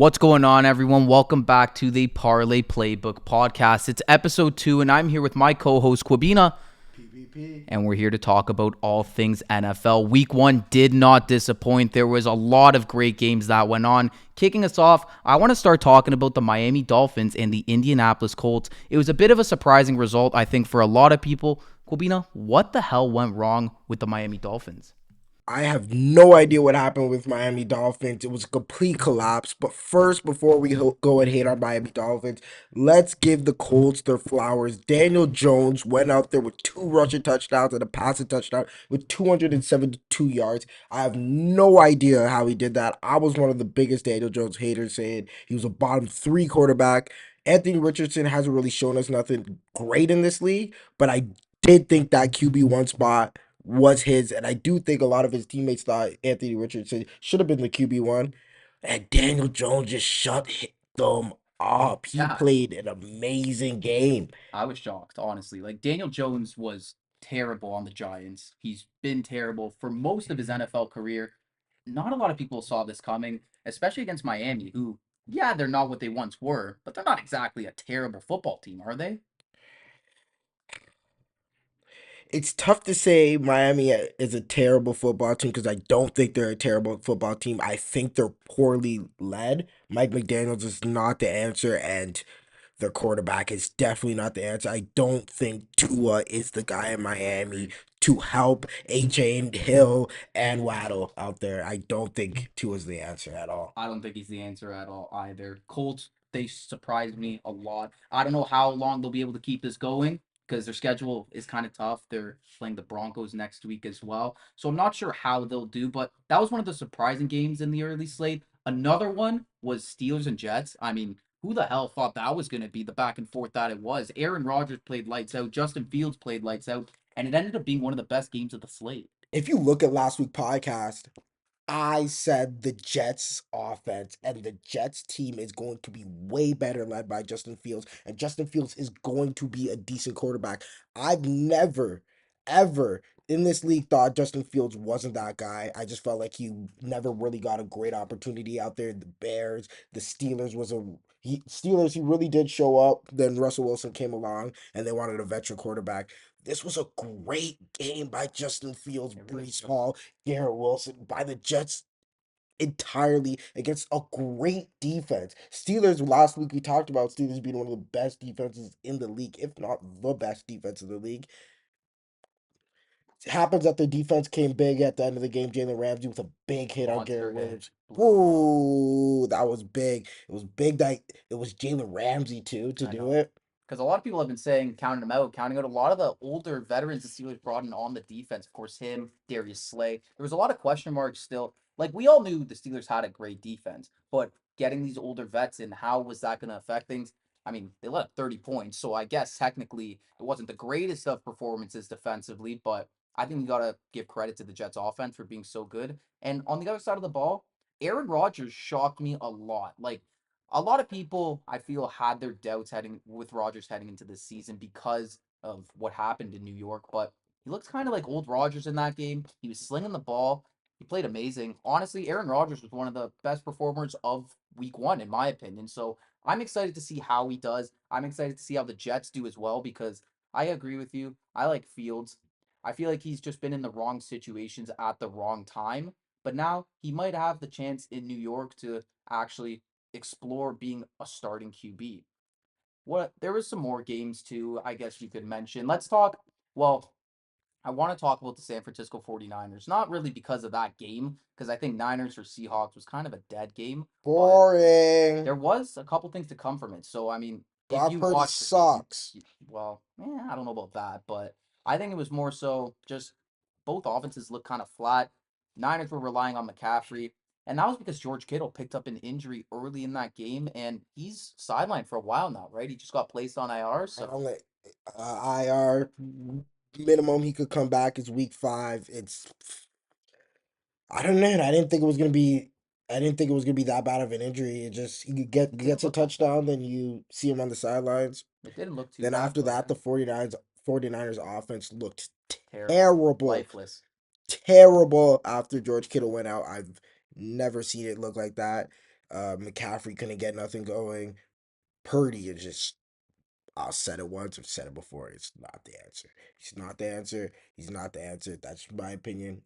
What's going on, everyone? Welcome back to the Parlay Playbook podcast. It's episode 2, and I'm here with my co-host Quabina, PPP. and we're here to talk about all things NFL. Week 1 did not disappoint. There was a lot of great games that went on. Kicking us off, I want to start talking about the Miami Dolphins and the Indianapolis Colts. It was a bit of a surprising result, I think, for a lot of people. Quabina, what the hell went wrong with the Miami Dolphins? I have no idea what happened with Miami Dolphins. It was a complete collapse. But first, before we go and hate on Miami Dolphins, let's give the Colts their flowers. Daniel Jones went out there with 2 rushing touchdowns and a passing touchdown with 272 yards. I have no idea how he did that. I was one of the biggest Daniel Jones haters, saying he was a bottom 3 quarterback. Anthony Richardson hasn't really shown us nothing great in this league, but I did think that QB1 spot was his, and I do think a lot of his teammates thought Anthony Richardson should have been the QB1. And Daniel Jones just shut them up. He Yeah, played an amazing game. I was shocked, honestly. Like, Daniel Jones was terrible on the Giants. He's been terrible for most of his NFL career. Not a lot of people saw this coming, especially against Miami, who, yeah, they're not what they once were, but they're not exactly a terrible football team, are they? It's tough to say Miami is a terrible football team because I don't think they're a terrible football team. I think they're poorly led. Mike McDaniels is not the answer, and their quarterback is definitely not the answer. I don't think Tua is the guy in Miami to help AJ and Hill and Waddle out there. I don't think Tua's the answer at all. I don't think he's the answer at all either. Colts, they surprised me a lot. I don't know how long they'll be able to keep this going because their schedule is kind of tough. They're playing the Broncos next week as well. So I'm not sure how they'll do, but that was one of the surprising games in the early slate. Another one was Steelers and Jets. I mean, who the hell thought that was going to be the back and forth that it was? Aaron Rodgers played lights out, Justin Fields played lights out, and it ended up being one of the best games of the slate. If you look at last week's podcast, I said the Jets offense and the Jets team is going to be way better led by Justin Fields, and Justin Fields is going to be a decent quarterback. I've never, ever in this league thought Justin Fields wasn't that guy. I just felt like he never really got a great opportunity out there. The Bears, the Steelers was a Steelers. He really did show up. Then Russell Wilson came along, and they wanted a veteran quarterback. This was a great game by Justin Fields, Brees Hall, Garrett Wilson, by the Jets entirely against a great defense. Steelers last week we talked about Steelers being one of the best defenses in the league, if not the best defense in the league. It happens that the defense came big at the end of the game. Jalen Ramsey with a big hit on Monster Garrett hit, Williams. blew him out. Whoa, that was big. It was big that it was Jalen Ramsey too to I do know. it. Because a lot of people have been saying, counting out a lot of the older veterans the Steelers brought in on the defense. Of course, him, Darius Slay. There was a lot of question marks still. Like, we all knew the Steelers had a great defense, but getting these older vets in, how was that going to affect things? I mean, they let up 30 points, so I guess technically it wasn't the greatest of performances defensively, but I think we got to give credit to the Jets offense for being so good. And on the other side of the ball, Aaron Rodgers shocked me a lot. Like, a lot of people I feel had their doubts heading with Rodgers heading into this season because of what happened in New York, but he looks kind of like old Rodgers in that game. He was slinging the ball. He played amazing. Honestly, Aaron Rodgers was one of the best performers of week 1 in my opinion. So, I'm excited to see how he does. I'm excited to see how the Jets do as well because I agree with you. I like Fields. I feel like he's just been in the wrong situations at the wrong time, but now he might have the chance in New York to actually explore being a starting QB. What there was some more games too, I guess we could mention. Let's talk, well, I want to talk about the San Francisco 49ers. Not really because of that game, because I think Niners or Seahawks was kind of a dead game, but Boring. there was a couple things to come from it. So I mean, if Brock you Purdy watched the game, sucks. well, I don't know about that, but I think it was more so just both offenses looked kind of flat. Niners were relying on McCaffrey, and that was because George Kittle picked up an injury early in that game, and he's sidelined for a while now, right? He just got placed on IR, I so don't like IR minimum he could come back is week 5. I don't know. I didn't think it was gonna be. I didn't think it was gonna be that bad of an injury. It just he it didn't gets a look like touchdown, then you see him on the sidelines. it didn't look too Then bad, after but that, yeah, the 49ers offense looked terrible, terrible, lifeless. terrible after George Kittle went out. I've never seen it look like that. McCaffrey couldn't get nothing going. Purdy is just, I'll said it once, I've said it before. It's not the answer. He's not the answer. He's not the answer. That's my opinion.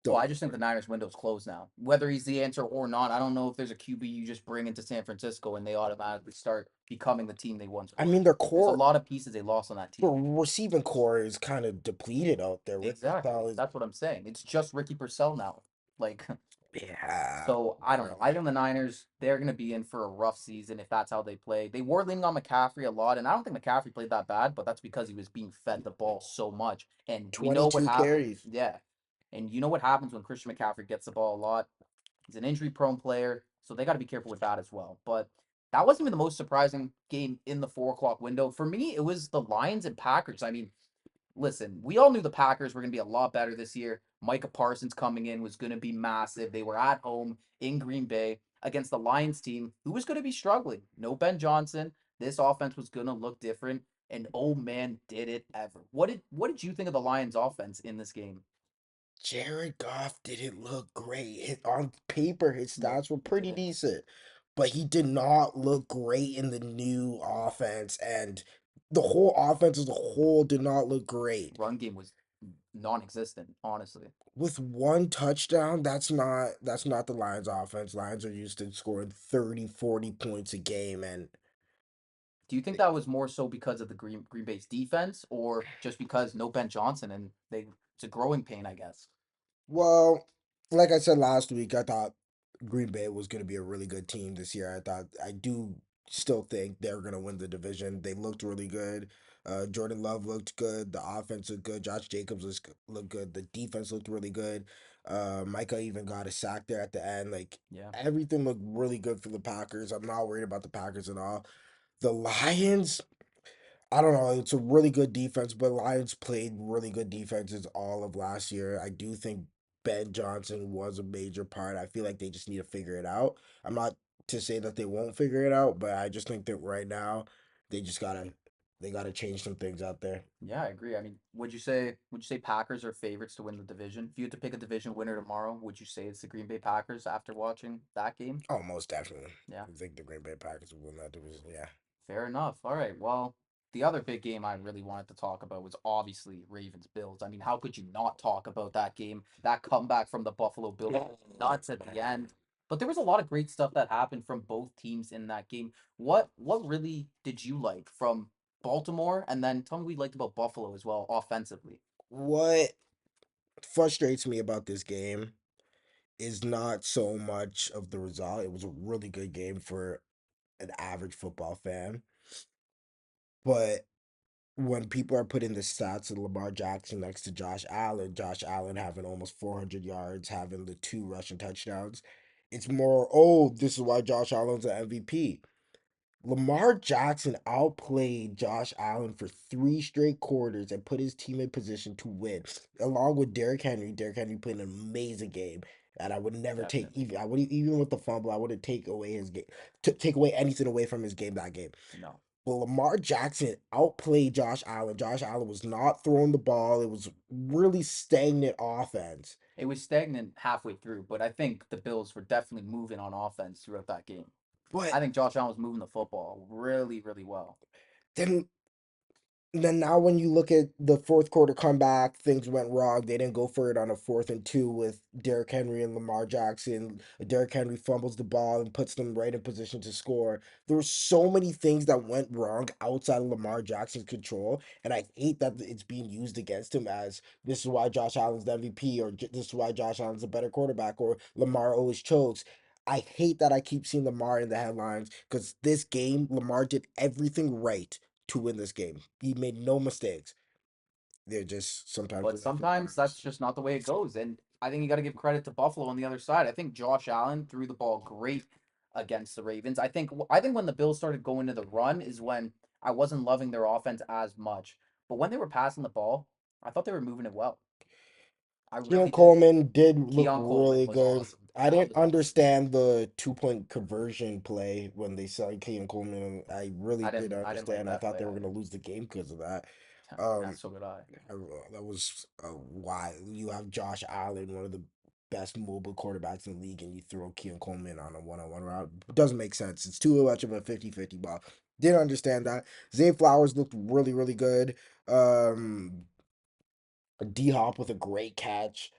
Well, Don't I go just think for the it. Niners window's closed now. Whether he's the answer or not, I don't know if there's a QB you just bring into San Francisco and they automatically start becoming the team they once I were. mean, their There's a core, lot of pieces they lost on that the team. receiving core is kind of depleted out there. Rick Exactly. Patel is, That's what I'm saying. It's just Ricky Purcell now. Like, yeah, so I don't know. I think the Niners, they're going to be in for a rough season if that's how they play. They were leaning on McCaffrey a lot, and I don't think McCaffrey played that bad, but that's because he was being fed the ball so much. And we know what 22 happened. carries. Yeah. And you know what happens when Christian McCaffrey gets the ball a lot. He's an injury prone player, so they got to be careful with that as well. But that wasn't even the most surprising game in the 4 o'clock window. For me, it was the Lions and Packers. I mean, listen, we all knew the Packers were going to be a lot better this year. Micah Parsons coming in was going to be massive. They were at home in Green Bay against the Lions team, who was going to be struggling. No Ben Johnson. This offense was going to look different. And oh man, did it ever. What did you think of the Lions offense in this game? Jared Goff didn't look great. On paper, his Nope, stats were he pretty didn't. decent, but he did not look great in the new offense, and the whole offense as a whole did not look great. Run game was non-existent, honestly. With one touchdown, that's not the Lions offense. Lions are used to scoring 30, 40 points a game, and Do you think that was more so because of the Green Bay's defense, or just because no Ben Johnson and they it's a growing pain, I guess. well, like I said last week, I thought Green Bay was going to be a really good team this year. I do still think they're going to win the division. They looked really good. Jordan Love looked good. The offense looked good. Josh Jacobs looked good. The defense looked really good. Micah even got a sack there at the end. Like Yeah. everything looked really good for the Packers. I'm not worried about the Packers at all. The Lions, I don't know. It's a really good defense, but Lions played really good defenses all of last year. I do think Ben Johnson was a major part. I feel like they just need to figure it out. I'm not to say that they won't figure it out, but I just think that right now they just gotta change some things out there. Yeah, I agree. I mean, would you say Packers are favorites to win the division? If you had to pick a division winner tomorrow, would you say it's the Green Bay Packers after watching that game? Oh, most definitely. Yeah. I think the Green Bay Packers will win that division. Yeah. Fair enough. All right. Well, the other big game I really wanted to talk about was obviously Ravens Bills. I mean, how could you not talk about that game? That comeback from the Buffalo Bills, nuts at the end. But there was a lot of great stuff that happened from both teams in that game. What really did you like from Baltimore? And then tell me what you liked about Buffalo as well, offensively. What frustrates me about this game is not so much of the result. It was a really good game for an average football fan. But when people are putting the stats of Lamar Jackson next to Josh Allen having almost 400 yards, having the two rushing touchdowns, it's more, oh, this is why Josh Allen's an MVP. Lamar Jackson outplayed Josh Allen for 3 straight quarters and put his team in position to win, along with Derrick Henry. Derrick Henry played an amazing game, and I would never take Definitely. even. I would even with the fumble, I wouldn't take away his game, take away anything away from his game that game. No. Well, Lamar Jackson outplayed Josh Allen. Josh Allen was not throwing the ball. It was really stagnant offense. It was stagnant halfway through, but I think the Bills were definitely moving on offense throughout that game. But I think Josh Allen was moving the football really, really well. then then now when you look at the fourth quarter comeback, things went wrong. They didn't go for it on a 4th and 2 with Derrick Henry and Lamar Jackson. Derrick Henry fumbles the ball and puts them right in position to score. There were so many things that went wrong outside of Lamar Jackson's control, and I hate that it's being used against him as this is why Josh Allen's the MVP, or this is why Josh Allen's a better quarterback, or Lamar always chokes. I hate that I keep seeing Lamar in the headlines because this game, Lamar did everything right to win this game. He made no mistakes. They're just sometimes the But ref sometimes that's errors. just not the way it goes. And I think you got to give credit to Buffalo on the other side. I think Josh Allen threw the ball great against the Ravens. I think when the Bills started going to the run is when I wasn't loving their offense as much. But when they were passing the ball, I thought they were moving it well. I Keon really did. Coleman did look Keon Coleman really was good. awesome. I That didn't was awesome. understand the 2 point conversion play when they signed Keon Coleman. I really didn't I didn't like understand. I that thought play they were going either. to lose the game because of that. Yeah, Um, so did I. that was why you have Josh Allen, one of the best mobile quarterbacks in the league and you throw Keon Coleman on a one-on-one route. It doesn't make sense. It's too much of a 50-50 ball. Didn't understand that. Zay Flowers looked really, really good. Um, D Hop with a great catch.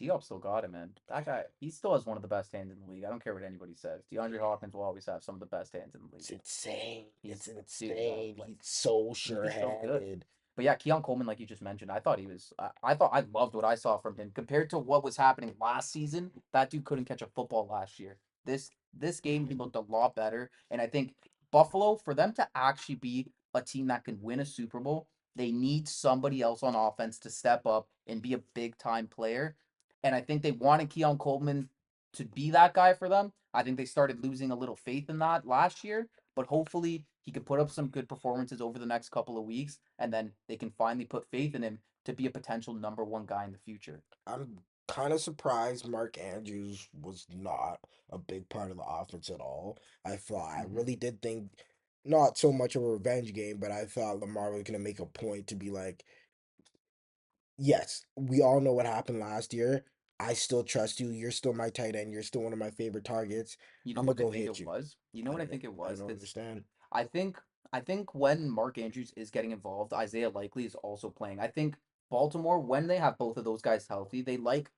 Diop still got him, man. That guy, he still has one of the best hands in the league. I don't care what anybody says. DeAndre Hopkins will always have some of the best hands in the league. It's insane. It's He's dude, insane. like He's so he's so good. sure-handed. But yeah, Keon Coleman, like you just mentioned, I thought he was. I thought I loved what I saw from him compared to what was happening last season. That dude couldn't catch a football last year. This game he looked a lot better, and I think Buffalo, for them to actually be a team that can win a Super Bowl, they need somebody else on offense to step up and be a big time player. And I think they wanted Keon Coleman to be that guy for them. I think they started losing a little faith in that last year, but hopefully he could put up some good performances over the next couple of weeks, and then they can finally put faith in him to be a potential number one guy in the future. I'm kind of surprised Mark Andrews was not a big part of the offense at all. I Hmm. really did think not so much of a revenge game, but I thought Lamar was gonna make a point to be like, yes, we all know what happened last year. I still trust you. You're still my tight end. You're still one of my favorite targets. You know I'm gonna what I go think hit it you. was? You know what I think it I was? don't Because understand. I think I think when Mark Andrews is getting involved, Isaiah Likely is also playing. I think Baltimore, when they have both of those guys healthy, they like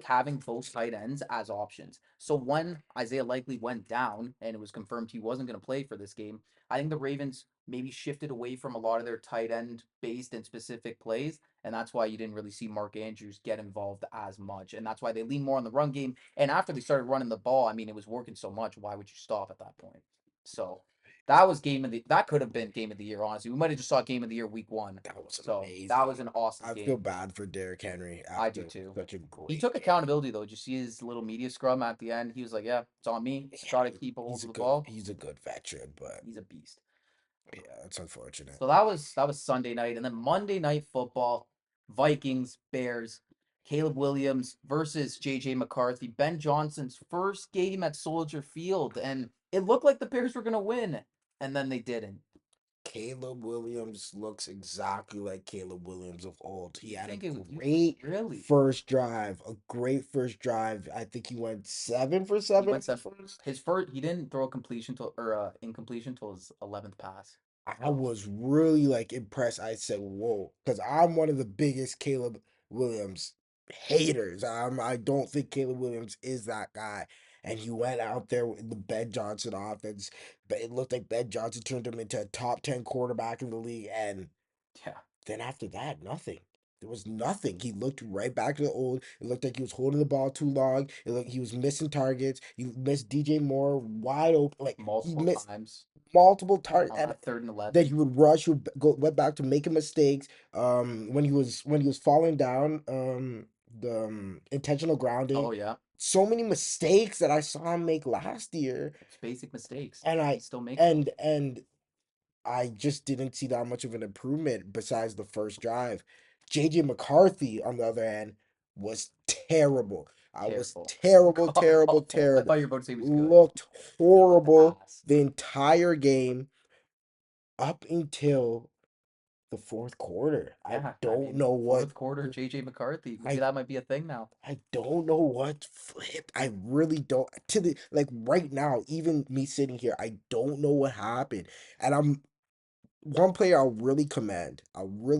having both tight ends as options. So when Isaiah Likely went down and it was confirmed he wasn't going to play for this game, I think the Ravens maybe shifted away from a lot of their tight end based and specific plays, and that's why you didn't really see Mark Andrews get involved as much. And that's why they lean more on the run game. And after they started running the ball, I mean, it was working so much. Why would you stop at that point? So that could have been game of the year, honestly. We might have just saw game of the year week one. That was So that was amazing. an awesome I feel game. bad for Derrick Henry I do after too. such a He great took game. accountability though. Did you see his little media scrum at the end? He was like, "Yeah, it's on me. Yeah, Got to keep a hold of the ball." he's a good veteran, but He's a beast. yeah, it's unfortunate. So that was Sunday night, and then Monday night football, Vikings, Bears, Caleb Williams versus JJ McCarthy, Ben Johnson's first game at Soldier Field, and it looked like the Bears were gonna win, and then they didn't. Caleb Williams looks exactly like Caleb Williams of old. He You had a think it? You great really? first drive, a great first drive. I think he went 7 for He 7 went on his seven. first. His first, he didn't throw a completion to or incompletion till his 11th pass. I was really like impressed. I said, "Whoa," because I'm one of the biggest Caleb Williams haters. I don't think Caleb Williams is that guy. And he went out there with the Ben Johnson offense, but it looked like Ben Johnson turned him into a top 10 quarterback in the league. And Yeah, then after that, nothing. There was nothing. He looked right back to the old. It looked like he was holding the ball too long. It looked he was missing targets. He missed DJ Moore wide open. Like he multiple missed times multiple targets. on And that third and then 11. he would rush. He would go went back to making mistakes. When he was falling down. The intentional grounding. Oh yeah, So many mistakes that I saw him make last year, it's basic mistakes. and He I still makes them. and I just didn't see that much of an improvement besides the first drive. JJ McCarthy, on the other hand, was terrible. I was Terrible. terrible, terrible, Awful. I terrible. thought you were about to say he was good. Looked He looked horrible ass. the entire game up until the fourth quarter. I Yeah, I don't mean, know what fourth quarter, JJ McCarthy. Maybe I that might be a thing now. I don't know what flipped. I really don't to the like right now, even me sitting here, I don't know what happened. And I'm one player I'll really,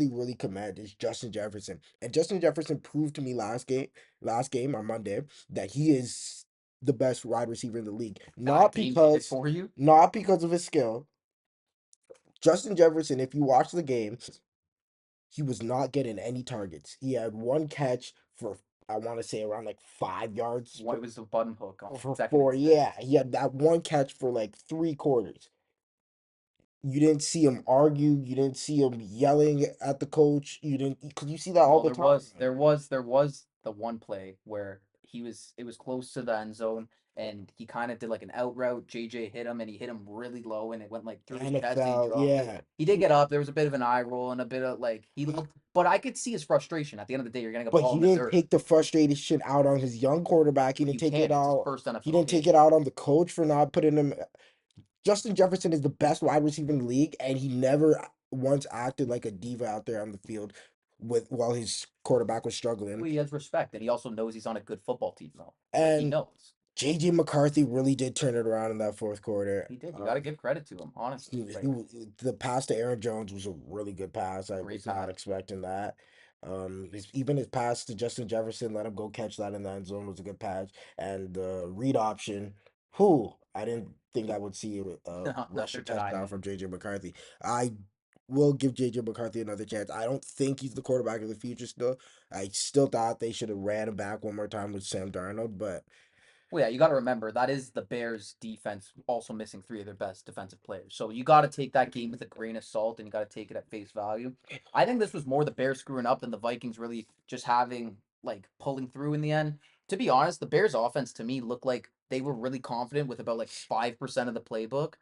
really commend is Justin Jefferson. And Justin Jefferson proved to me last game on Monday, that he is the best wide receiver in the league. That game did it for you. Not because of his skill. Justin Jefferson, if you watch the game, he was not getting any targets. He had one catch for I want to say around like 5 yards What was the button hook on for second and four. six? Yeah, he had that one catch for like 3 quarters. You didn't see him argue. You didn't see him yelling at the coach. You didn't because you see that all Well, the there time. was there was there was the one play where it was close to the end zone and he kind of did like an out route. JJ hit him and he hit him really low and it went like through his chest and he NFL, dropped it. yeah. He did get up. There was a bit of an eye roll and a bit of like he looked, but I could see his frustration. At the end of the day, you're getting a But ball he in the didn't dirt. take the frustration out on his young quarterback. He didn't You take it can't. It's his out. first He NFL didn't take game. it out on the coach for not putting him. Justin Jefferson is the best wide receiver in the league, and he never once acted like a diva out there on the field. with while his quarterback was struggling. Well, he has respect, and he also knows he's on a good football team, though. Like he And knows JJ McCarthy really did turn it around in that fourth quarter. he did. You got to give credit to him, honestly. Like The pass to Aaron Jones was a really good pass. I great was not pass. expecting that. Even his pass to Justin Jefferson, let him go catch that in the end zone was a good pass. And the read option, who I didn't think I would see a Neither rushing did I, touchdown man. from JJ McCarthy. I will give JJ McCarthy another chance. I don't think he's the quarterback of the future still. I still thought they should have ran him back one more time with Sam Darnold, but Well, yeah, you got to remember that is the Bears' defense also missing three of their best defensive players. So you got to take that game with a grain of salt, and you got to take it at face value. I think this was more the Bears screwing up than the Vikings really just having like pulling through in the end. To be honest, the Bears' offense to me looked like they were really confident with about like 5% of the playbook,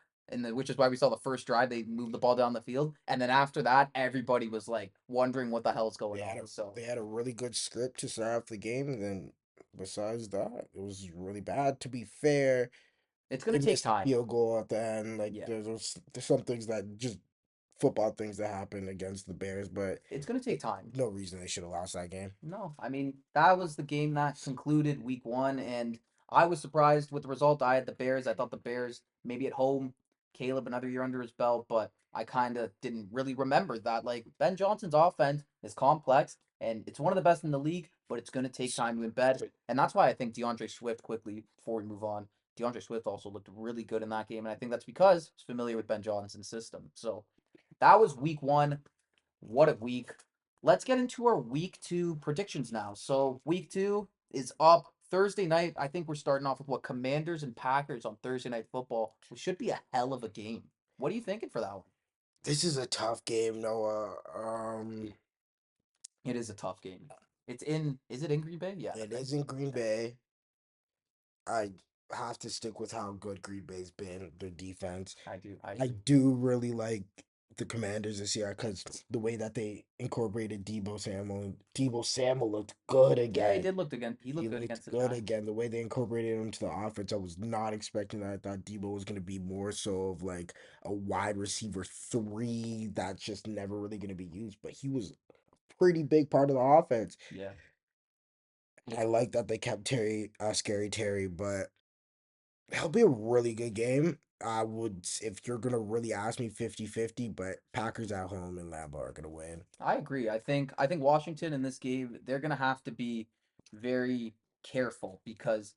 which is why we saw the first drive they moved the ball down the field, and then after that, everybody was like wondering what the hell's going on. So they had a really good script to start off the game, and then besides that, it was really bad. To be fair, it's gonna they take missed a time. field goal at the end. Like Yeah, there's some things that just football things that happen against the Bears, but it's gonna take time. no reason they should have lost that game. No, I mean, that was the game that concluded week one, and I was surprised with the result. I had the Bears. I thought the Bears, maybe at home, Caleb another year under his belt, but I kind of didn't really remember that. Like, Ben Johnson's offense is complex, and it's one of the best in the league, but it's going to take time to embed. And that's why I think DeAndre Swift, quickly, before we move on, DeAndre Swift also looked really good in that game, and I think that's because he's familiar with Ben Johnson's system. So that was week one. What a week. Let's get into our week two predictions now. So, week two is up Thursday night. I think we're starting off with what Commanders and Packers on Thursday Night Football. It should be a hell of a game. What are you thinking for that one? This is a tough game, Noah. It is a tough game. It's in, is it in Green Bay? Yeah, It right? is in Green Okay. Bay. I have to stick with how good Green Bay's been, their defense. I do. I I agree. do really like the Commanders this year because the way that they incorporated Debo Samuel looked good Yeah, he again. did look again. He He looked good looked against the good Giants. again. The way they incorporated him to the offense, I was not expecting that. I thought Debo was going to be more so of like a wide receiver three that's just never really going to be used, but he was a pretty big part of the offense. Yeah. I like that they kept Scary Terry, but it'll be a really good game. I would, if you're gonna really ask me, 50-50, but Packers at home and Lambeau are gonna win. I agree. I think Washington in this game, they're gonna have to be very careful because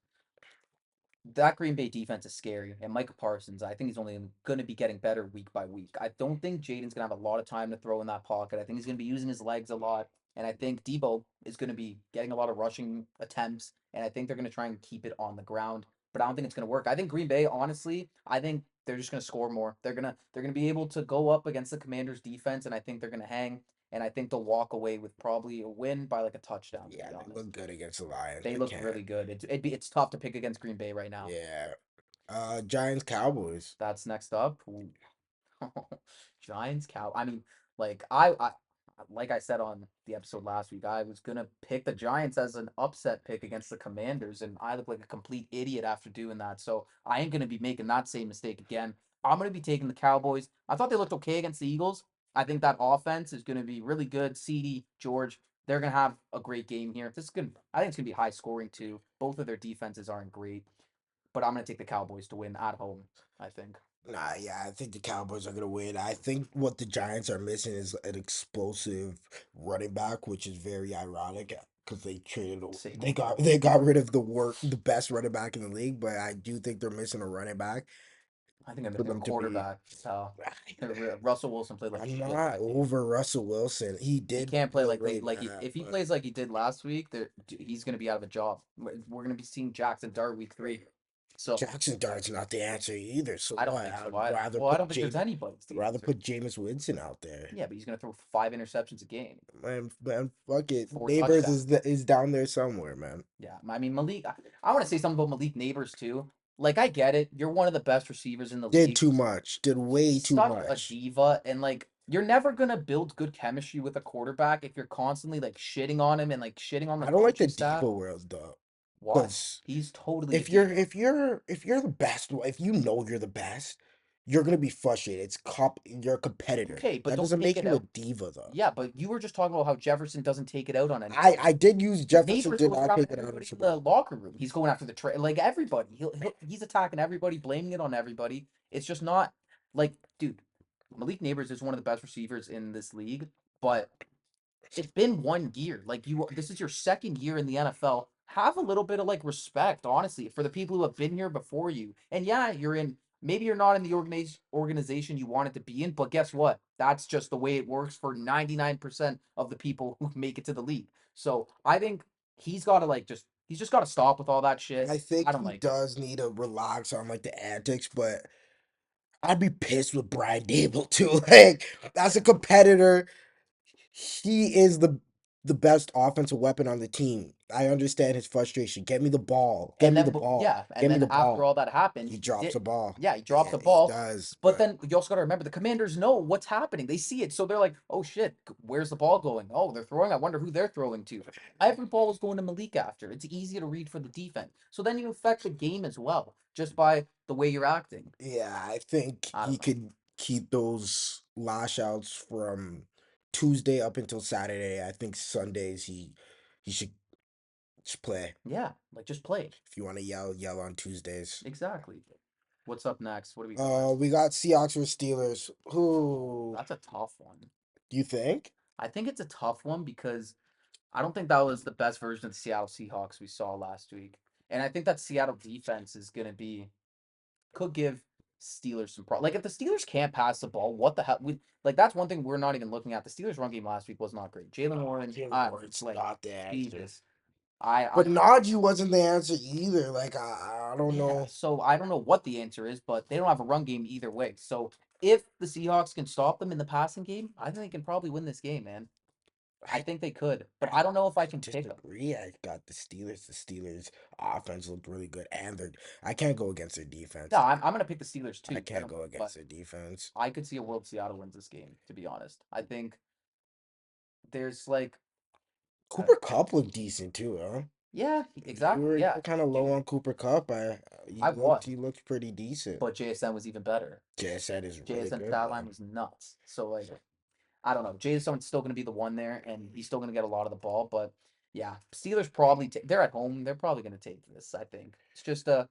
that Green Bay defense is scary, and Micah Parsons, I think he's only going to be getting better week by week. I don't think Jaden's going to have a lot of time to throw in that pocket. I think he's going to be using his legs a lot, and I think Debo is going to be getting a lot of rushing attempts, and I think they're going to try and keep it on the ground. But I don't think it's going to work. I think Green Bay, honestly, I think they're just going to score more. They're gonna be able to go up against the Commanders' defense, and I think they're going to hang. And I think they'll walk away with probably a win by like a touchdown. To Yeah, be they honest, look good against the Lions. they They looked can't. really good. It's tough to pick against Green Bay right now. Yeah. Giants Cowboys. That's next up. Ooh. Giants, Cow. I mean, like I said on the episode last week, I was gonna pick the Giants as an upset pick against the Commanders, and I look like a complete idiot after doing that. So I ain't gonna be making that same mistake again. I'm gonna be taking the Cowboys. I thought they looked okay against the Eagles. I think that offense is gonna be really good. CD, George, they're gonna have a great game here. This is gonna, I think it's gonna be high scoring too. Both of their defenses aren't great, but I'm gonna take the Cowboys to win at home. I think. Nah, yeah, I think the Cowboys are gonna win. I think what the Giants are missing is an explosive running back, which is very ironic because Saquon they Barkley. got rid of the best running back in the league, but I do think they're missing a running back I think I'm for missing a them to be. quarterback. Russell Wilson played like I'm shit not that game. over Russell Wilson. He He did can't play play like really bad, if he but plays like he did last week, he's gonna be out of a job. We're gonna be seeing Jackson Dart week three. So Jackson Dart's not the answer either. So I don't what? think so either. Well, I don't think there's anybody's I'd the rather answer. put Jameis Winston out there. Yeah, but he's gonna throw 5 interceptions a game, Man, fuck it. four Neighbors touchdowns. is down there somewhere, man. Yeah, I mean Malik. I want to say something about Malik Neighbors too. Like I get it, you're one of the best receivers in the Did league. too much. Did way He's too such a much. diva, and like you're never gonna build good chemistry with a quarterback if you're constantly like shitting on him and like shitting on the I don't like the coaching staff. diva world though, Why? because He's totally a diva. if you're the best, if you know you're the best, you're gonna be frustrated. You're a competitor. Okay, but That don't doesn't take make it you a out. diva though. Yeah, but you were just talking about how Jefferson doesn't take it out on I anybody. I did use Jefferson Neighbors did goes not around take it out of everybody in somebody. the locker room. He's going after the trade, like everybody. He's attacking everybody, blaming it on everybody. It's just not like, dude. Malik Neighbors is one of the best receivers in this league, but it's been 1 year. Like this is your second year in the NFL. Have a little bit of like respect, honestly, for the people who have been here before you. And yeah, you're in. Maybe you're not in the organization you wanted to be in, but guess what? That's just the way it works for 99% of the people who make it to the league. So I think he's got to he's just got to stop with all that shit. I think I don't he like it. does need to relax on like the antics, but I'd be pissed with Brian Dable too. Like, as a Yeah. competitor, he is the best offensive weapon on the team. I understand his frustration. Get me the ball. Get And me then the ball. yeah, and Get me then the after ball. all that happened, He he drops did. the ball. Yeah, he dropped Yeah, the he ball. does. But then you also got to remember the Commanders know what's happening. They see it, so they're like, "Oh shit, where's the ball going? Oh, they're throwing. I wonder who they're throwing to." Every ball is going to Malik after. It's easy to read for the defense. So then you affect the game as well just by the way you're acting. Yeah, I think I he don't know. could keep those lash outs from Tuesday up until Saturday. I think Sundays he should just play. Yeah, like just play. If you want to yell, yell on Tuesdays. Exactly. What's up next? What do we got? We got Seahawks versus Steelers. Who That's a tough one. do you think? I think it's a tough one because I don't think that was the best version of the Seattle Seahawks we saw last week. And I think that Seattle defense is going to be could give Steelers some Like if the Steelers can't pass the ball, what the hell? That's one thing we're not even looking at. The Steelers run game last week was not great. Jalen Warren, Jalen Warren's like not the answer. Jesus. I But Najee wasn't the answer either. Like I don't Yeah. know. So I don't know what the answer is, but they don't have a run game either way. So if the Seahawks can stop them in the passing game, I think they can probably win this game, man. I I think they could, but I I don't know if I can pick them. disagree. I got the Steelers. The Steelers offense looked really good, and I can't go against their No, defense. I'm gonna pick the Steelers I too. can't go But against their defense. I could see a world Seattle wins this game. To be honest, I think there's like, uh, Cooper Cup looked decent too, huh? yeah, You exactly, were yeah, kind of low dude. on Cooper Cup. I was, He looked pretty decent. but JSN was even better. JSN is really JSN good stat line though. was nuts. So like, I don't know. JSN's still gonna be the one there, and he's still gonna get a lot of the ball. But yeah, Steelers probably they're at home. They're probably gonna take this. I think it's just they'll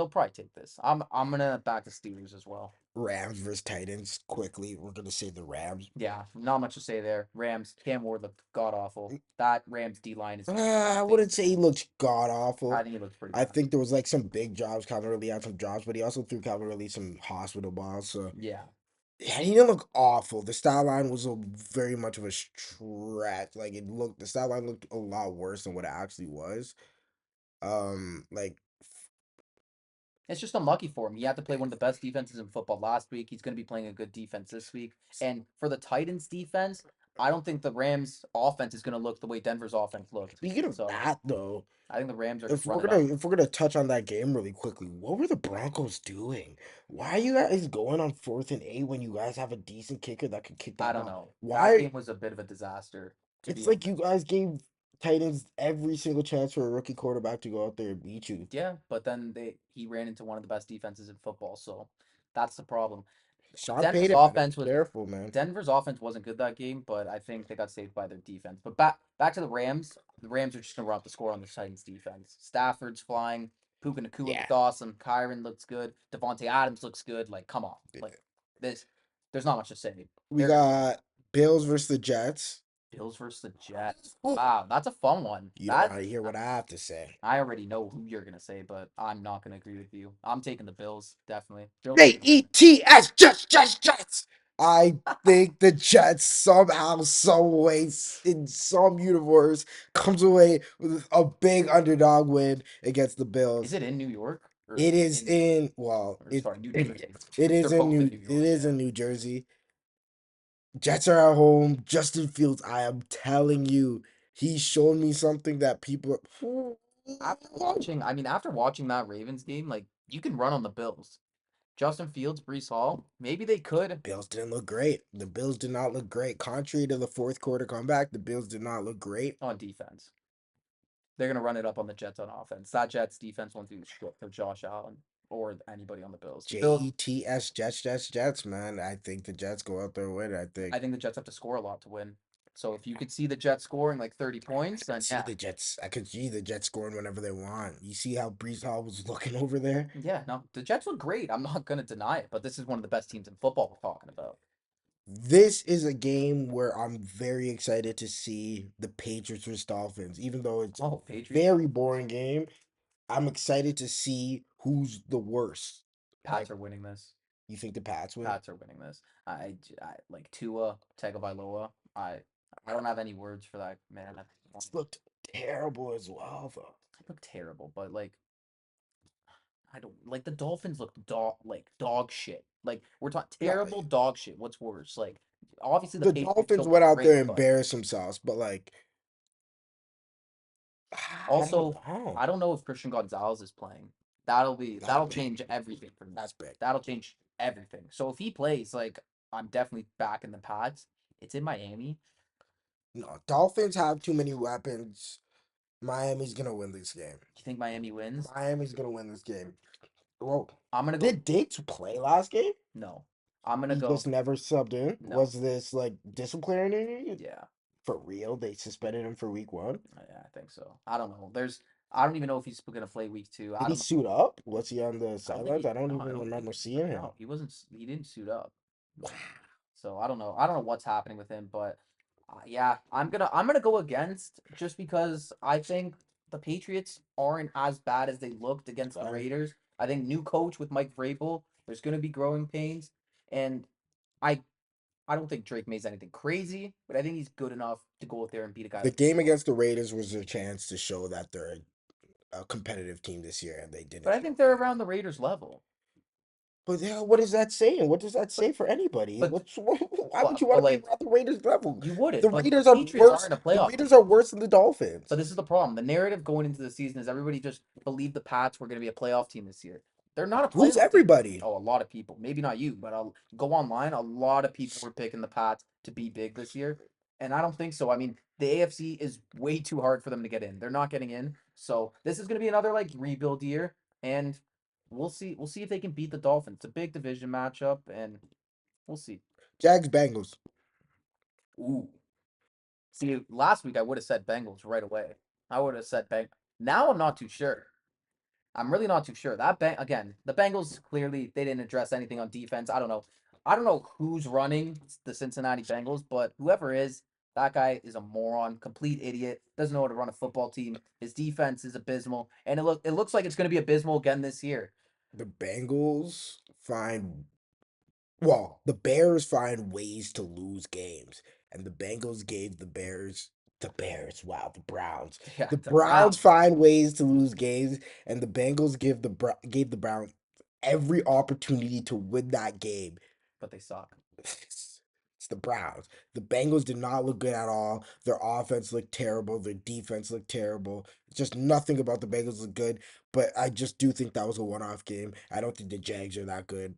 probably take this. I'm gonna back the Steelers as well. Rams versus Titans. Quickly, we're gonna say the Rams. Yeah, not much to say there. Rams, Cam Ward looked god awful. That Rams D line is I nothing. wouldn't say he looks god I awful. think he looks pretty I bad. think there was like some big jobs. Calvin really had some jobs, but he also threw Calvin really some hospital balls. So Yeah, yeah, he didn't look awful. The style line was very much of a stretch. Like the style line looked a lot worse than what it actually was. Like it's just unlucky for him. He had to play one of the best defenses in football last week. He's going to be playing a good defense this week. And for the Titans defense, I don't think the Rams offense is going to look the way Denver's offense looked. speaking of So that though, I think the Rams are just running up. if we're gonna touch on that game really quickly, what were the Broncos doing? Why are you guys going on 4th and 8 when you guys have a decent kicker that could kick I that don't ball? know. That Why? game was a bit of a disaster, to It's be like you honest. guys gave Titans every single chance for a rookie quarterback to go out there and beat you. Yeah, but then he ran into one of the best defenses in football. So that's the problem. Sean Denver's Payton better be offense was careful, man. Denver's offense wasn't good that game, but I think they got saved by their defense. But back to the Rams. The Rams are just gonna run up the score on the Titans defense. Stafford's flying. Puka Nakua Yeah. looked awesome. Kyron looks good. Devontae Adams looks good. Like, come on. Like this there's not much to say. We They're gonna win. got Bills versus the Jets. Bills versus the Jets. Wow, that's a fun one. You don't That want to hear what I have to say. I already know who you're gonna say, but I'm not gonna agree with you. I'm taking the Bills, definitely. Bills are gonna win. Jets, Jets. I think the Jets somehow, some way, in some universe, comes away with a big underdog win against the Is Bills. it in New York or It is in in well, or sorry, New it Jersey? is They're in both in New It York, is yeah. in New Jersey. Jets are at home. Justin Fields, I am telling you, he's shown me something that people. After watching that Ravens game, like you can run on the Bills. Justin Fields, Brees Hall, maybe they could Bills didn't look great. The Bills did not look great. Contrary to the fourth quarter comeback, the Bills did not look great. on defense. They're gonna run it up on the Jets on offense. That Jets defense won't do shit for Josh Allen. or anybody on the Bills. The Bills, Jets, Jets, man. I think the Jets go out there and win. I think I think the Jets have to score a lot to win. So if you could see the Jets scoring like 30 points, then see yeah. the Jets. I could see the Jets scoring whenever they want. You see how Brees Hall was looking over there. Yeah, no, the Jets look great. I'm not gonna deny it, but this is one of the best teams in football we're talking about. This is a game where I'm very excited to see the Patriots vs Dolphins. Even though it's a Oh, Patriots, very boring game, I'm excited to see who's the worst. Pats Like, are winning this. you think the Pats win? Pats are winning this. I like Tua Tagovailoa. I don't have any words for that man. It's looked terrible as well, though. I look terrible, but like I don't like the Dolphins look dog shit. Like we're talking No, terrible dog shit. What's worse? Like obviously the the Patriots Dolphins don't went look out there great, and but embarrassed themselves, but like, I don't also know. I don't know if Christian Gonzalez is playing. That That'll big. change everything for me. That's big. That'll change everything. So if he plays, like I'm definitely back in the Pats. It's in Miami. No, Dolphins have too many weapons. Miami's gonna win this game. You think Miami wins? Miami's gonna win this game. Well, I'm gonna go did Diggs play last game? no. I'm gonna He go just never subbed in. no. Was this like disciplinary? Yeah. For real? They suspended him for week one? Yeah, I think so. I don't know. I don't even know if he's gonna play week 2. Did I he don't know. suit up? Was he on the I don't think sidelines? he. I don't No, I even don't think. remember seeing him. No, he wasn't. He didn't suit up. Wow. So I don't know. I don't know what's happening with him, but yeah, I'm gonna go against just because I think the Patriots aren't as bad as they looked against the Right. Raiders. I think new coach with Mike Vrabel, there's gonna be growing pains, and I I don't think Drake May's anything crazy, but I think he's good enough to go out there and beat a guy The like game Tua. against the Raiders was a chance to show that they're a competitive team this year, and they But didn't I show think they're that. around the Raiders level. But yeah, what is that saying? What does that But say for anybody? but What's why would you want but to be like around the Raiders level? you wouldn't. The But the Raiders are Patriots worse. aren't a The playoff Raiders team. are worse than the But Dolphins. this is the problem. The narrative going into the season is everybody just believed the Pats were going to be a playoff team this year. They're not a Who's playoff team. everybody? Oh, a lot of people. Maybe not you, but I'll go online. A lot of people were picking the Pats to be big this year. And I don't think so. I mean, the AFC is way too hard for them to get in. They're not getting in. So this is going to be another like rebuild year. And we'll see. We'll see if they can beat the Dolphins. It's a big division matchup, and we'll see. Jags Bengals. Ooh. See, last week I would have said Bengals right away. I would have said Bengals. Now I'm not too sure. I'm really not too sure. Again, the Bengals clearly they didn't address anything on defense. I don't know. I don't know who's running the Cincinnati Bengals, but whoever is, that guy is a moron, complete idiot. Doesn't know how to run a football team. His defense is abysmal, and it looks like it's going to be abysmal again this year. The Bengals find the Bears find ways to lose games, and the Bengals gave wow, the Browns. Yeah, The the Browns Browns, find ways to lose games, and the Bengals gave the Browns every opportunity to win that game. but they suck. It's the Browns. The Bengals did not look good at all. Their offense looked terrible. Their defense looked terrible. Just nothing about the Bengals looked good. But I just do think that was a one-off game. I don't think the Jags are that good.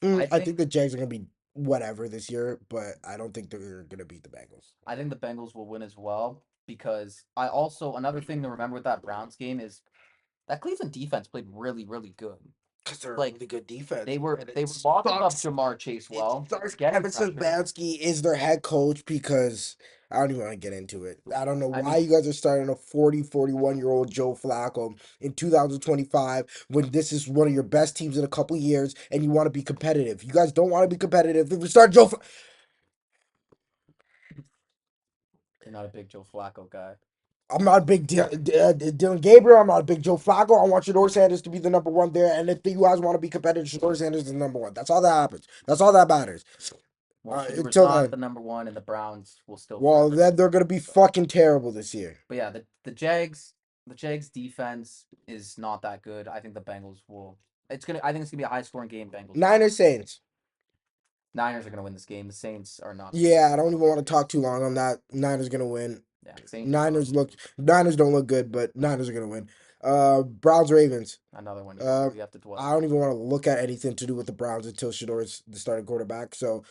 I I think think the Jags are gonna be whatever this year, but I don't think they're gonna beat the Bengals. I think the Bengals will win as well because I also another thing to remember with that Browns game is that Cleveland defense played really, really good. Because they're a Like really good defense, they were and it they were locking up sucks. Jamar Chase It well. They were sucks. getting Kevin pressure. Stefanski is their head coach because I don't even want to get into it. I don't know I why mean, you guys are starting a 41-year-old Joe Flacco in 2025 when this is one of your best teams in a couple years and you want to be competitive. You guys don't want to be competitive. If we start you're not a big Joe Flacco guy. I'm not a big Dylan Gabriel. I'm not a big Joe Flacco. I want Shador Sanders to be the number one there. And if you guys want to be competitive, Shador Sanders is the number one. That's all that happens. That's all that matters. Well, Shador's Until not then, the number one, and the Browns will still well, forever then be. they're gonna be But fucking terrible this year. but yeah, the Jags defense is not that good. I think the Bengals will. I think it's gonna be a high scoring game. Bengals win. Niners Saints. Niners are gonna win this game. The Saints are not gonna win Yeah, I this don't game. even want to talk too long on that. Niners gonna win. Yeah, Saints are not gonna win. Niners don't look good, but Niners are gonna win. Browns Ravens. Another one Uh, we have to dwell I on. don't even want to look at anything to do with the Browns until Shador's the starting quarterback. So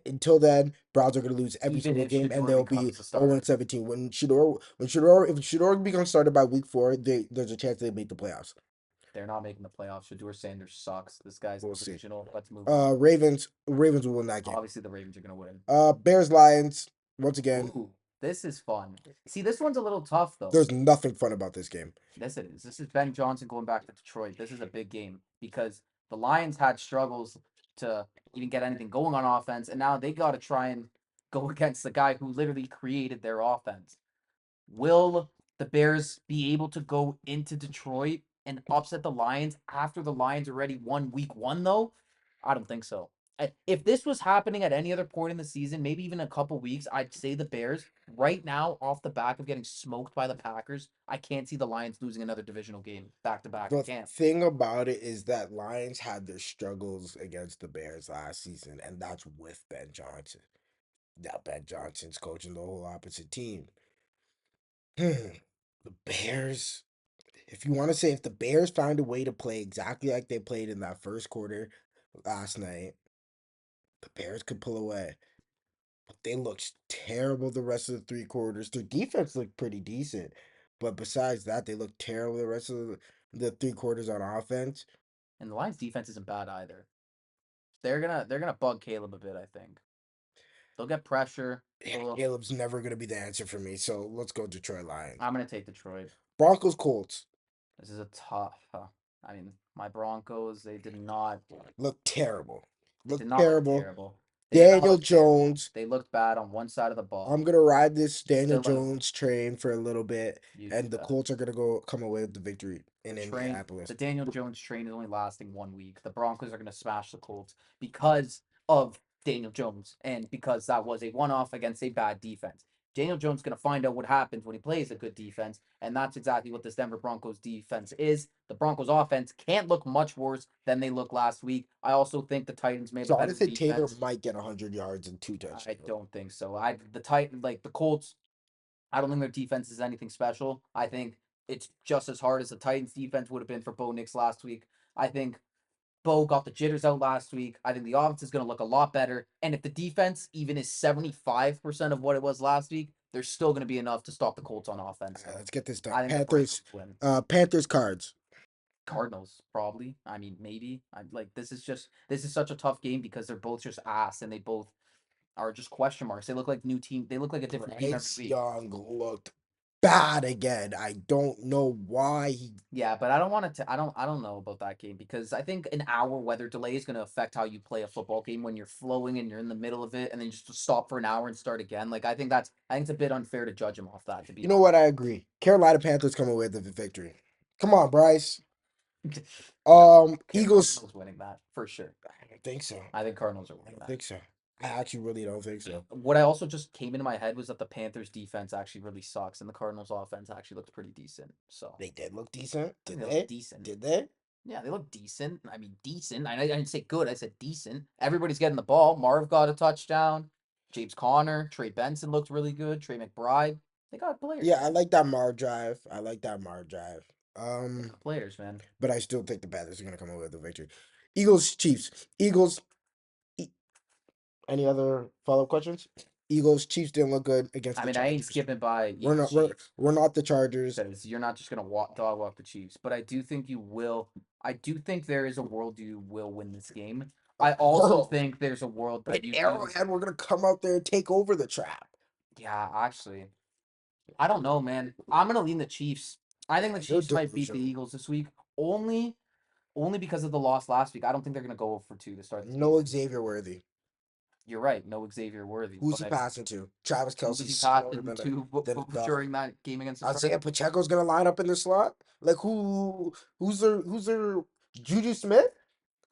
until then, Browns are going to lose every Even single if game, and Shador they'll be becomes the 0 starter. 17. If Shador becomes started by week 4, there's a chance they make the playoffs. They're not making the playoffs. Shador Sanders sucks. This guy's We'll see. delusional. Let's move on. Ravens will win that game. Obviously, the Ravens are gonna win. Bears Lions. Once again, Ooh, this is fun. See, this one's a little tough though. there's nothing fun about this game. This it is. This is Ben Johnson going back to Detroit. This is a big game because the Lions had struggles to even get anything going on offense, and now they got to try and go against the guy who literally created their offense. Will the Bears be able to go into Detroit and upset the Lions after the Lions already won week one, though? I don't think so. If this was happening at any other point in the season, maybe even a couple weeks, I'd say the Bears. Right now, off the back of getting smoked by the Packers, I can't see the Lions losing another divisional game back to back. I The can't. thing about it is that Lions had their struggles against the Bears last season, and that's with Ben Johnson. Now Ben Johnson's coaching the whole opposite team. The Bears, if you want to say if the Bears find a way to play exactly like they played in that first quarter last night, the Bears could pull away. But they looked terrible the rest of the three quarters. Their defense looked pretty decent. But besides that, they looked terrible the rest of the three quarters on offense. And the Lions defense isn't bad either. They're gonna bug Caleb a bit, I think. They'll get pressure. Yeah, They'll, Caleb's never going to be the answer for me. So let's go Detroit Lions. I'm gonna take Detroit. Broncos Colts This is a tough. I mean, my Broncos, look terrible. they Look did not look terrible. terrible. They did not Daniel look terrible. Jones. They looked bad on one side of the ball. I'm gonna ride this Daniel Still, Jones train for a little bit, you do and the that. Colts are gonna go come away with the victory The in train, Indianapolis. the Daniel Jones train is only lasting 1 week. The Broncos are going to smash the Colts because of Daniel Jones and because that was a one-off against a bad defense. Daniel Jones is going to find out what happens when he plays a good defense, and that's exactly what this Denver Broncos defense is. The Broncos offense can't look much worse than they looked last week. I also think the Titans may have a better Jonathan Taylor defense. might get 100 yards and two I touchdowns. don't think so. The Colts, I don't think their defense is anything special. I think it's just as hard as the Titans defense would have been for Bo Nix last week. I think Bo got the jitters out last week. I think the offense is going to look a lot better. And if the defense even is 75% of what it was last week, there's still going to be enough to stop the Colts on offense. Let's get this done. I think the Broncos Panthers, win. Panthers cards. Cardinals, probably. I mean, maybe. This is such a tough game because they're both just ass and they both are just question marks. They look like new team. They look like a different team every Bryce week. Young looked bad again. I don't know why he. Yeah, but I don't want to. I don't know about that game because I think an hour weather delay is going to affect how you play a football game when you're flowing and you're in the middle of it, and then just stop for an hour and start again. Like I think it's a bit unfair to judge him off that. To be You know honest, what? I agree. Carolina Panthers come away with the victory. Come on, Bryce. no, Eagles. Cardinals winning that for sure. I don't think so. I think Cardinals are I winning don't that. think so. I actually really don't think so. What I also just came into my head was that the Panthers defense actually really sucks, and the Cardinals offense actually looked pretty decent. So They did look decent, I think did they look they? decent. Did they? Yeah, they look decent. I mean, decent. I didn't say good. I said decent. Everybody's getting the ball. Marv got a touchdown. James Conner, Trey Benson looked really good. Trey McBride. They got players. Yeah, I like that Mar drive. I like that Mar drive. They got players, man. But I still think the Panthers are gonna come away with the victory. Eagles, Chiefs. Eagles. E- Any other follow-up questions? Eagles, Chiefs didn't look good against I the mean, I ain't Chargers. skipping by We're Eagles not we're Chiefs we're not the Chargers. because you're not just gonna dog walk the Chiefs. But I do think you will. I do think there is a world you will win this game. I also World. think there's a world that At you do. Arrowhead, we're gonna come out there and take over the trap. Yeah, actually, I don't know, man. I'm gonna lean the Chiefs. I think the You're Chiefs might beat the delusional. Eagles this week. Only because of the loss last week. I don't think they're gonna go for two to start the No season. Xavier Worthy. You're right. No Xavier Worthy, Who's he but passing to? Travis who was Kelsey's he slower passing than to a dog. during that game against the Isaiah Chargers? Pacheco's gonna line up in the slot. Like who's their Juju Smith?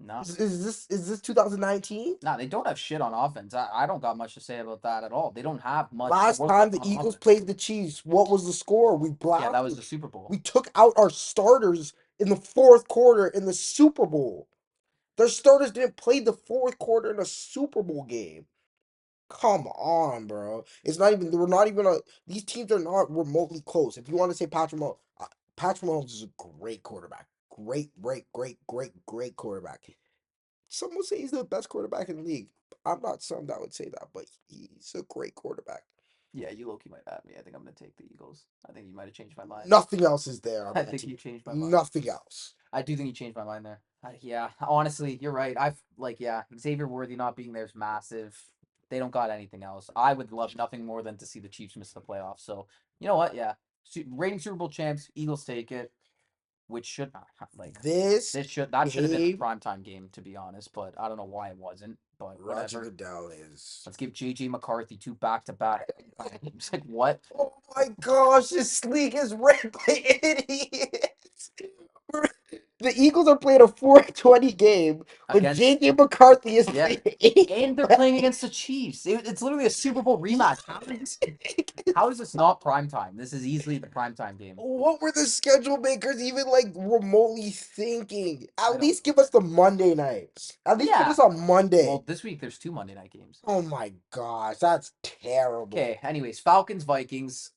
No, Is this 2019? no, they don't have shit on offense. I don't got much to say about that at all. They don't have much Last work time the on Eagles offense. played the Chiefs, what was the score? We Yeah, that was blasted. the Super Bowl. We took out our starters in the fourth quarter in the Super Bowl. Their starters didn't play the fourth quarter in a Super Bowl game. Come on, bro. It's not even. We're not even. These teams are not remotely close. If you want to say Patrick Mahomes is a great quarterback. Great quarterback. Some would say he's the best quarterback in the league. I'm not some that would say that, but he's a great quarterback. Yeah, you low key might have me. I think I'm gonna take the Eagles. I think you might have changed my mind. Nothing else is there on I that think team. you changed my mind. Nothing else. I do think you changed my mind there. Yeah, honestly, you're right. I've like yeah, Xavier Worthy not being there is massive. They don't got anything else. I would love nothing more than to see the Chiefs miss the playoffs. So you know what? Yeah, reigning Super Bowl champs, Eagles take it, which should not like This this should that should have been the game, primetime game to be honest. But I don't know why it wasn't. But Roger whatever. Goodell is. Let's give JJ McCarthy two back to back. It's like what Oh my gosh, this league is rigged by idiots. The Eagles are playing a 420 game, but against JJ McCarthy is yeah, playing and they're 820. playing against the Chiefs. It's literally a Super Bowl rematch. How is this not prime time? This is easily the prime time game. What were the schedule makers even like remotely thinking? I At don't least know. give us the Monday night. At least put Yeah. us on Well, Monday. this week there's two Monday night games. Oh my gosh, that's terrible. Okay. Anyways, Falcons Vikings.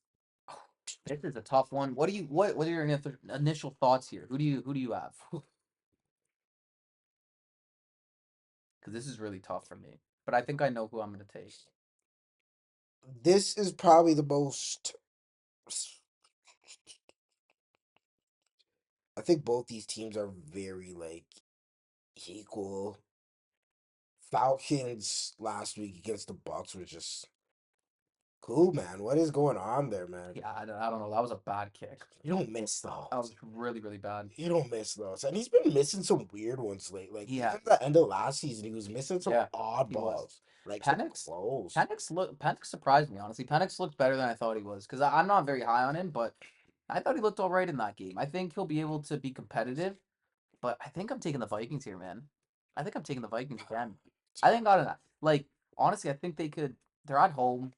This is a tough one. What are your initial thoughts here? Who do you have? Because this is really tough for me. But I think I know who I'm gonna take. This is probably the most. I think both these teams are very like equal. Falcons last week against the Bucks was just cool, man. What is going on there, man? Yeah, I don't know. That was a bad kick. You don't miss That was those. really really bad. You don't miss those. And he's been missing some weird ones lately. Like Yeah, even the end of last season, he was missing some yeah, odd he was. balls. Like some Penix, close. Penix surprised me honestly. Penix looked better than I thought he was because I'm not very high on him, but I thought he looked all right in that game. I think he'll be able to be competitive, but I think I'm taking the Vikings here, man. I think I'm taking the Vikings again. I think I don't know. Like honestly, I think they could. They're at home.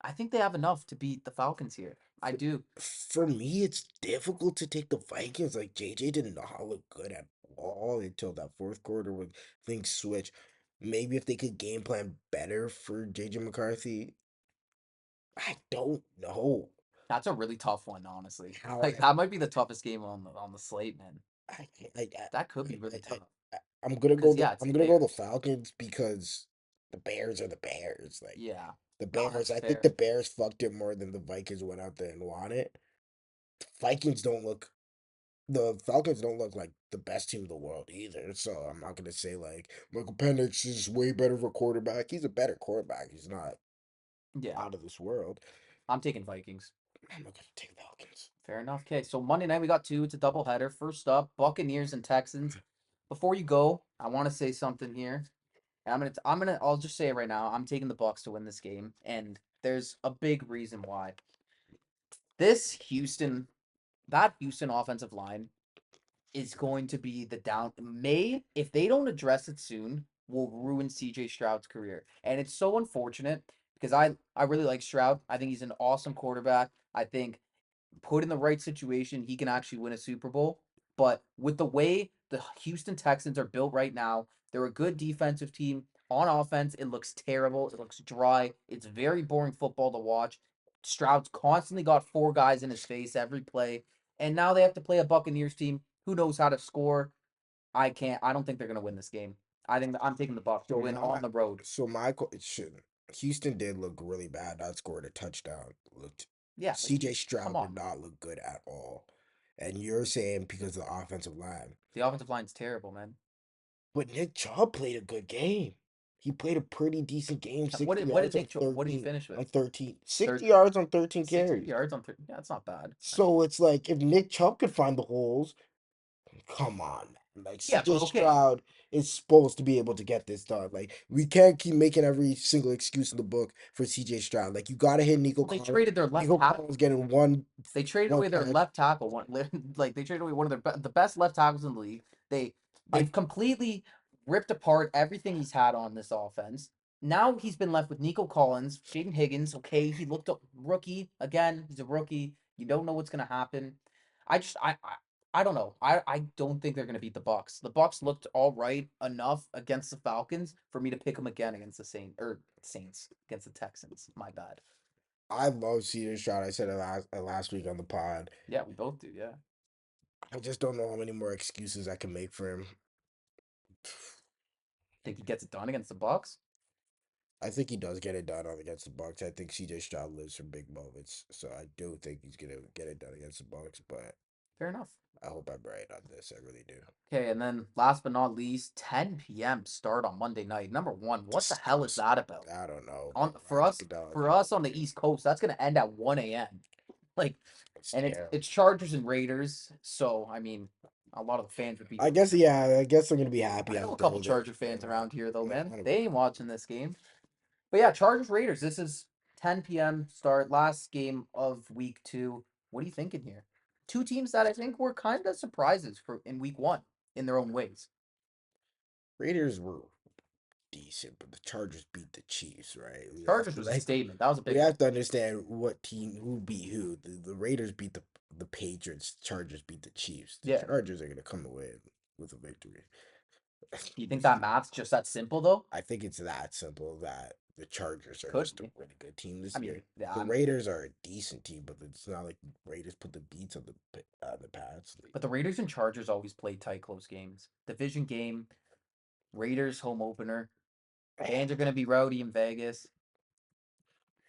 I think they have enough to beat the Falcons here. I do. For me, it's difficult to take the Vikings. Like JJ did not look good at all until that fourth quarter when things switched. Maybe if they could game plan better for JJ McCarthy, I don't know. That's a really tough one, honestly. Like However, that might be the toughest game on the slate, man. I can't, I, That could be I, really I, tough. I'm gonna go Cause the yeah, it's I'm the gonna go the Bears. Falcons because the Bears are the Bears. Like Yeah. the No, Bears, that's I think fair. the Bears fucked it more than the Vikings went out there and won it. Vikings don't look the Falcons don't look like the best team in the world either. So I'm not gonna say like Michael Penix is way better of a quarterback. He's a better quarterback. He's not Yeah. out of this world. I'm taking Vikings. I'm not gonna take Falcons. Fair enough. Okay, so Monday night we got two. It's a doubleheader. First up, Buccaneers and Texans. Before you go, I want to say something here. And I'll just say it right now. I'm taking the Bucks to win this game, and there's a big reason why. This Houston, that Houston offensive line is going to be the down may if they don't address it soon will ruin CJ Stroud's career. And it's so unfortunate because I really like Stroud. I think he's an awesome quarterback. I think put in the right situation, he can actually win a Super Bowl. But with the way the Houston Texans are built right now, they're a good defensive team. On offense, it looks terrible. It looks dry. It's very boring football to watch. Stroud's constantly got four guys in his face every play. And now they have to play a Buccaneers team who knows how to score. I don't think they're gonna win this game. I think I'm taking the Bucs to So win my on the road. it should Houston did look really bad. Not scored a touchdown. Looked Yeah, like CJ come Stroud on. did not look good at all. And you're saying because of the offensive line. The offensive line's terrible, man. But Nick Chubb played a good game. He played a pretty decent game, What 60 did what did yards on Nick what did he 13 finish with? on 13 Third 60 yards on 13 60 carries. yards on 30. Yeah, that's not bad. So it's like if Nick Chubb could find the holes, come on, man. Like Yeah, CJ but okay. Stroud is supposed to be able to get this done. Like we can't keep making every single excuse in the book for CJ Stroud. Like you gotta hit Nico Well, they Collins. traded their left Nico tackle. Collins getting They traded one away their catch. left tackle. Like they traded away one of the best left tackles in the league. They I they've completely ripped apart everything he's had on this offense. Now he's been left with Nico Collins, Jaden Higgins. Okay, he looked a rookie again. He's a rookie. You don't know what's gonna happen. I just I don't know. I don't think they're gonna beat the Bucks. The Bucks looked all right enough against the Falcons for me to pick them again against the Saints against the Texans. My bad. I love CJ Stroud. I said it last week on the pod. Yeah, we both do. Yeah. I just don't know how many more excuses I can make for him. Think he gets it done against the Bucks? I think he does get it done on against the Bucks. I think CJ Stroud lives for big moments, so I do think he's gonna get it done against the Bucks. But Fair enough. I hope I'm right on this. I really do. Okay, and then last but not least, 10 p.m. start on Monday night. Number one, what the hell is that about? I don't know, bro. On I think dog. for us on the East Coast, that's gonna end at 1 a.m. Like, It's and it's terrible. it's Chargers and Raiders. So I mean, a lot of the fans would be I guess yeah. I guess I'm gonna be happy I know a after couple holding. Charger fans Yeah, around here though, yeah, man. They 100%. ain't watching this game. But yeah, Chargers Raiders. This is 10 p.m. start, last game of week two. What are you thinking here? Two teams that I think were kind of surprises for in week one in their own ways. Raiders were decent, but the Chargers beat the Chiefs, right? Chargers was a statement. That was a We big one. have to understand what team who beat who. The Raiders beat the Patriots. Chargers beat the Chiefs. The Yeah. Chargers are gonna come away with a victory. Do you think that math's just that simple though? I think it's that simple that the Chargers are Could just a be. really good team I this year. mean, yeah, The Raiders are a decent team, but it's not like the Raiders put the beats on the Pats. but the Raiders and Chargers always play tight, close games. Division game, Raiders home opener. Fans are gonna be rowdy in Vegas.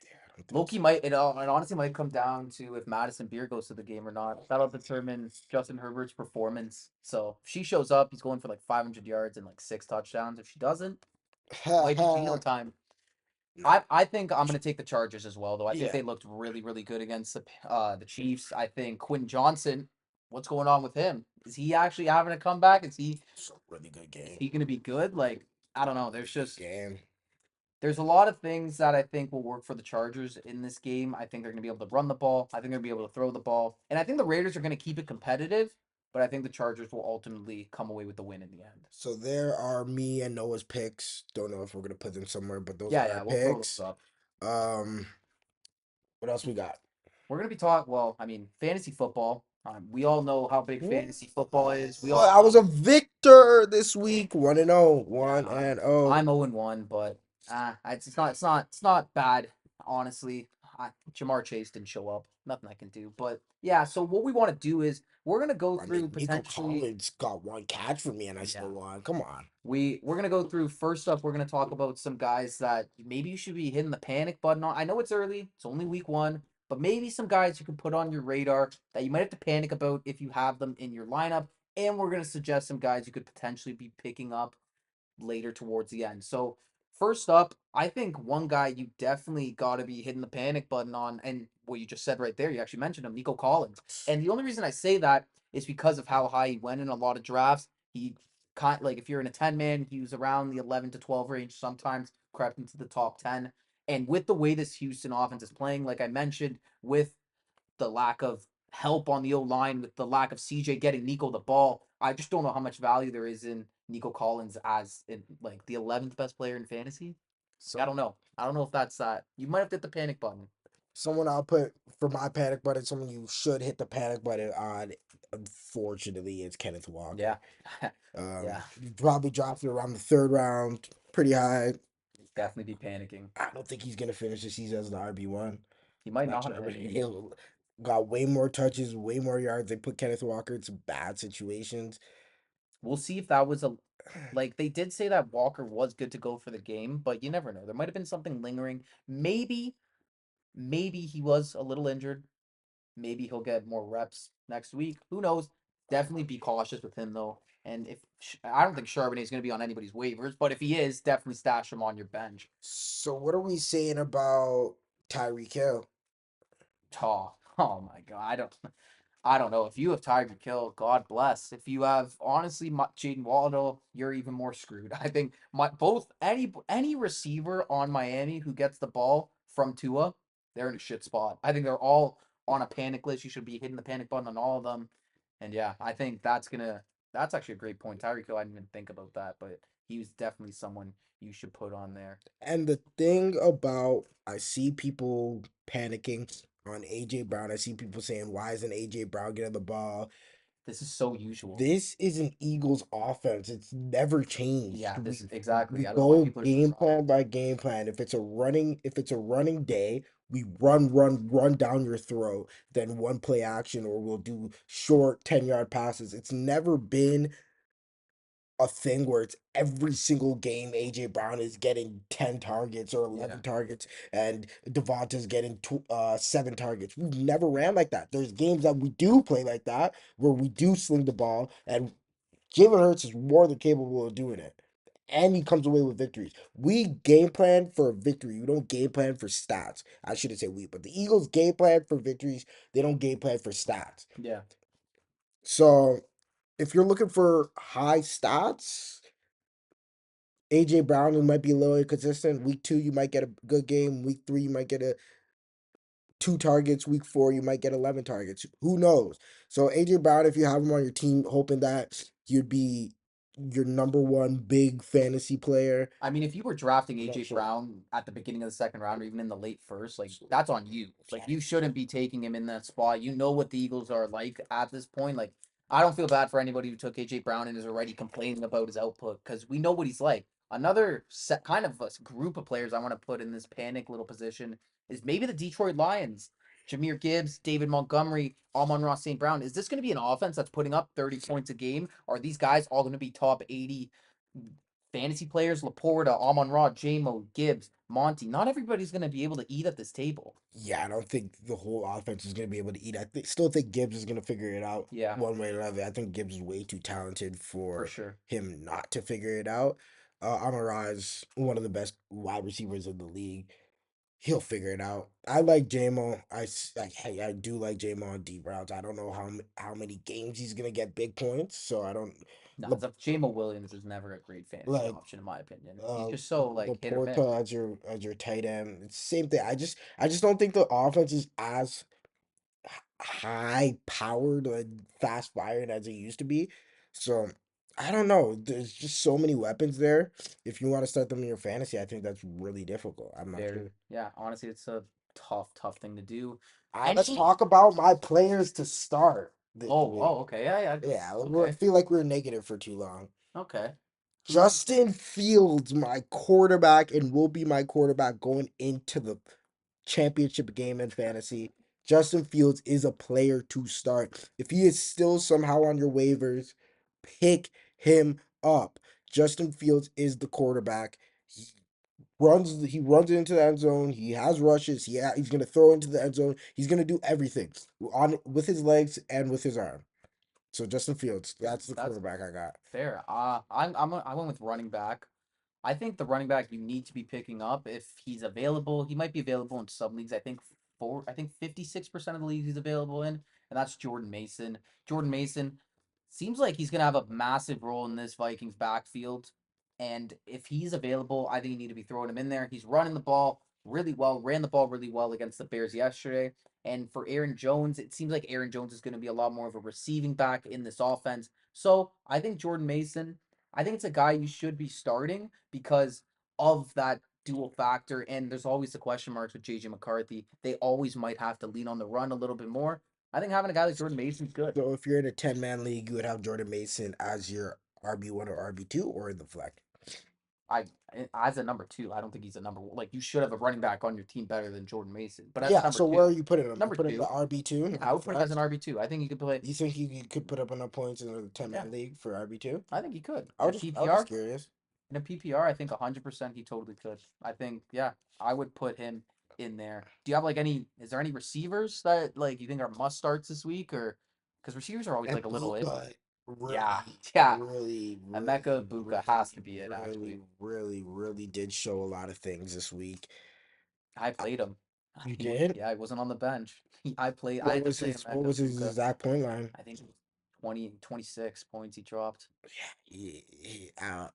Yeah, I don't think Loki so. might it honestly might come down to if Madison Beer goes to the game or not. That'll determine Justin Herbert's performance. So if she shows up, he's going for like 500 yards and like 6 touchdowns. If she doesn't, might be Geno time. No, I think I'm gonna take the Chargers as well, though. I think yeah, they looked really really good against the Chiefs. I think Quinn Johnson, what's going on with him? Is he actually having a comeback? it's a really good Is game. he gonna be good? Like I don't know. Really good game. There's a lot of things that I think will work for the Chargers in this game. I think they're going to be able to run the ball. I think they're going to be able to throw the ball. And I think the Raiders are going to keep it competitive, but I think the Chargers will ultimately come away with the win in the end. So there are me and Noah's picks. Don't know if we're gonna put them somewhere, but those Yeah, are our yeah, we'll throw those picks. up. Um, what else we got? We're going to be talking, well, I mean, fantasy football. We all know how big Ooh, fantasy football is. We all I was know. a victor this week. 1-0. Yeah, 1-0. I'm 0-1, but it's not bad, honestly. Jamar Chase didn't show up. Nothing I can do. But yeah, so what we want to do is we're gonna go I through mean, Nico potentially. Collins got one catch for me, and I Yeah. still won. Come on. We're gonna go through first up. We're gonna talk about some guys that maybe you should be hitting the panic button on. I know it's early; it's only week one, but maybe some guys you can put on your radar that you might have to panic about if you have them in your lineup. And we're gonna suggest some guys you could potentially be picking up later towards the end. So first up, I think one guy you definitely got to be hitting the panic button on, and what you just said right there, you actually mentioned him, Nico Collins. And the only reason I say that is because of how high he went in a lot of drafts. He kind like if you're in a 10 man, he was around the 11 to 12 range. Sometimes crept into the top 10. And with the way this Houston offense is playing, like I mentioned, with the lack of help on the O line, with the lack of CJ getting Nico the ball. I just don't know how much value there is in Nico Collins as in like the 11th best player in fantasy. I Some don't know. I don't know if that's that. You might have to hit the panic button. someone I'll put for my panic button. Someone you should hit the panic button on. Unfortunately, it's Kenneth Yeah. Walker. Yeah. You probably dropped it around the third round, pretty high. Definitely be panicking. I don't think he's gonna finish the season as an RB1. He might Not not. sure, but he'll got way more touches, way more yards. They put Kenneth Walker in some bad situations. We'll see if that was a like they did say that Walker was good to go for the game, but you never know. There might have been something lingering. Maybe he was a little injured. Maybe he'll get more reps next week. Who knows? Definitely be cautious with him though. And if I don't think Charbonnet is going to be on anybody's waivers, but if he is, definitely stash him on your bench. So what are we saying about Tyreek Hill? Oh my God, I don't know. If you have Tyreek Hill, God bless. If you have honestly Jaden Waddle, you're even more screwed. I think my both any receiver on Miami who gets the ball from Tua, they're in a shit spot. I think they're all on a panic list. You should be hitting the panic button on all of them. And yeah, I think that's actually a great point. Tyreek Hill, I didn't even think about that, but he was definitely someone you should put on there. And the thing about I see people panicking on AJ Brown. I see people saying, "Why isn't AJ Brown getting the ball?" This is so usual. This is an Eagles offense. It's never changed. Yeah, this We is we exactly. I don't know why go people are game surprised. plan by game plan. If it's a running day, we run down your throat, then one play action, or we'll do short 10-yard passes. It's never been a thing where it's every single game AJ Brown is getting 10 targets or Yeah. 11 targets and Devonta's getting 7 targets. We've never ran like that. There's games that we do play like that where we do sling the ball and Jalen Hurts is more than capable of doing it. And he comes away with victories. We game plan for victory. We don't game plan for stats. I shouldn't say we, but the Eagles game plan for victories. They don't game plan for stats. Yeah. So if you're looking for high stats, AJ Brown it might be a little inconsistent. Week 2, you might get a good game. Week 3, you might get a 2 targets. Week 4, you might get 11 targets. Who knows? So AJ Brown, if you have him on your team, hoping that you'd be your number one big fantasy player. I mean, if you were drafting Not AJ sure. Brown at the beginning of the second round or even in the late first, like that's on you. Like Yeah, you shouldn't be taking him in that spot. You know what the Eagles are like at this point. Like I don't feel bad for anybody who took AJ Brown and is already complaining about his output because we know what he's like. Another set kind of a group of players I want to put in this panic little position is maybe the Detroit Lions. Jameer Gibbs, David Montgomery, Amon-Ra St. Brown. Is this going to be an offense that's putting up 30 points a game? Are these guys all going to be top 80 fantasy players? Laporta, Amon-Ra, J-Mo, Gibbs, Monty. Not everybody's going to be able to eat at this table. yeah, I don't think the whole offense is going to be able to eat. Still think Gibbs is going to figure it out Yeah, one way or another. I think Gibbs is way too talented for for sure. him not to figure it out. Amon-Ra is one of the best wide receivers in the league. He'll figure it out. I like JMO. I do like JMO on deep routes. I don't know how many games he's gonna get big points. So I don't No, La- J-Mo Williams is never a great fantasy like option in my opinion. He's uh just so like hit or miss. Laporta as your tight end. It's the same thing. I just don't think the offense is as high powered and fast firing as it used to be. So I don't know. There's just so many weapons there. If you want to start them in your fantasy, I think that's really difficult. I'm not Very, sure. yeah, honestly, it's a tough thing to do. Let's Any talk about my players to start the oh, week. okay, yeah, yeah. Yeah, I Okay. feel like we're negative for too long. Okay. Who Justin Fields, my quarterback, and will be my quarterback going into the championship game in fantasy. Justin Fields is a player to start. If he is still somehow on your waivers, pick him up. Justin Fields is the quarterback. He runs into the end zone. He has rushes. He's gonna throw into the end zone. He's gonna do everything on with his legs and with his arm. So Justin Fields, that's the that's quarterback I got. fair. I went with running back. I think the running back you need to be picking up if he's available. He might be available in some leagues. I think 56% of the leagues he's available in, and that's Jordan Mason. Jordan Mason seems like he's gonna have a massive role in this Vikings backfield. And if he's available, I think you need to be throwing him in there. He's running the ball really well, ran the ball really well against the Bears yesterday. And for Aaron Jones, it seems like Aaron Jones is going to be a lot more of a receiving back in this offense. So I think Jordan Mason, I think it's a guy you should be starting because of that dual factor. And there's always the question marks with JJ McCarthy. They always might have to lean on the run a little bit more. I think having a guy like Jordan Mason's good. So if you're in a 10-man league, you would have Jordan Mason as your RB1 or RB2 or in the flex. I as a number two, I don't think he's a number one. Like you should have a running back on your team better than Jordan Mason. But as a Yeah, number so where two, are you putting him? You number put him in the two, RB2 yeah, in I the would put him as flex? an RB2. I think he could play. You think he could put up enough points in a 10 Yeah, man league for RB2? I think he could I in was a just PPR. curious. In a PPR, I think 100% he totally could. I think, yeah, I would put him in there. Do you have like any? Is there any receivers that like you think are must starts this week, or because receivers are always And like a little iffy? Puka Yeah, really, yeah. really, Emeka really, Buka has to really, be it. really, Actually, really, really did show a lot of things this week. I Uh, played him. You He was, did? yeah, he wasn't on the bench. I played. I had to play What Emeka was his Buka. exact point line? I think it was 20, 26 points he dropped. Uh,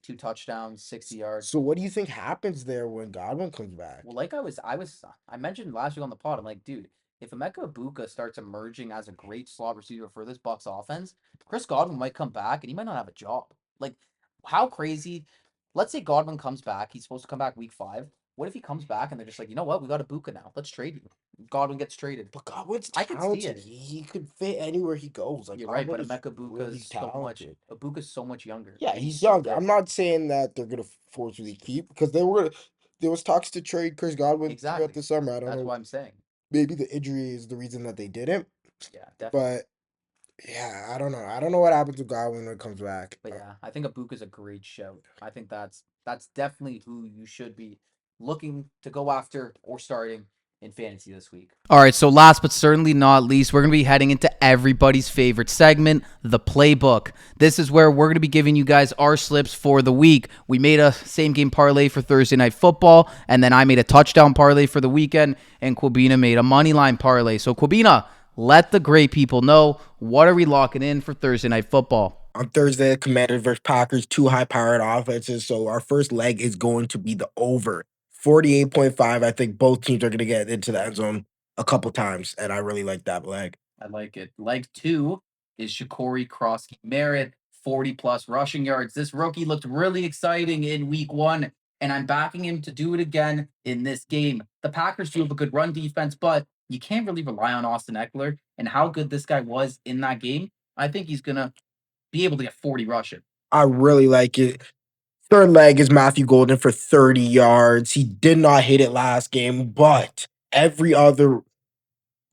2 touchdowns, 60 yards. so what do you think happens there when Godwin comes back? Well, like I mentioned last week on the pod. I'm like, dude, if Emeka Ibuka starts emerging as a great slot receiver for this Bucks offense, Chris Godwin might come back and he might not have a job. Like, how crazy? Let's say Godwin comes back. He's supposed to come back week 5. What if he comes back and they're just like, you know what? We got Ibuka now. Let's trade you. Godwin gets traded. But Godwin's I could see talented. it. He could fit anywhere he goes. Like You're right, Godwin but is Emeka Ibuka really is so much. talented. Ibuka's so much younger Yeah, and he's he's so younger. good. I'm not saying that they're gonna forcefully keep because there was talks to trade Chris Godwin throughout Exactly. the summer. I don't That's know. why I'm saying. Maybe the injury is the reason that they didn't. Yeah, definitely. But Yeah, I don't know. I don't know what happens to Godwin when it comes back. But yeah, I think Abuka's a great shout. I think that's definitely who you should be looking to go after or starting in fantasy this week. All right, so last but certainly not least, we're going to be heading into everybody's favorite segment, the playbook. This is where we're going to be giving you guys our slips for the week. We made a same game parlay for Thursday Night Football, and then I made a touchdown parlay for the weekend, and Quabina made a money line parlay. So, Quabina, let the great people know, what are we locking in for Thursday Night Football? On Thursday, Commanders versus Packers, two high-powered offenses. So our first leg is going to be the over 48.5. I think both teams are going to get into the end zone a couple times, and I really like that leg. I like it. Leg two is Shakori Krosky Merritt, 40 plus rushing yards. This rookie looked really exciting in week one, and I'm backing him to do it again in this game. The Packers do have a good run defense, but you can't really rely on Austin Eckler and how good this guy was in that game. I think he's going to be able to get 40 rushing. I really like it. Third leg is Matthew Golden for 30 yards. He did not hit it last game, but every other,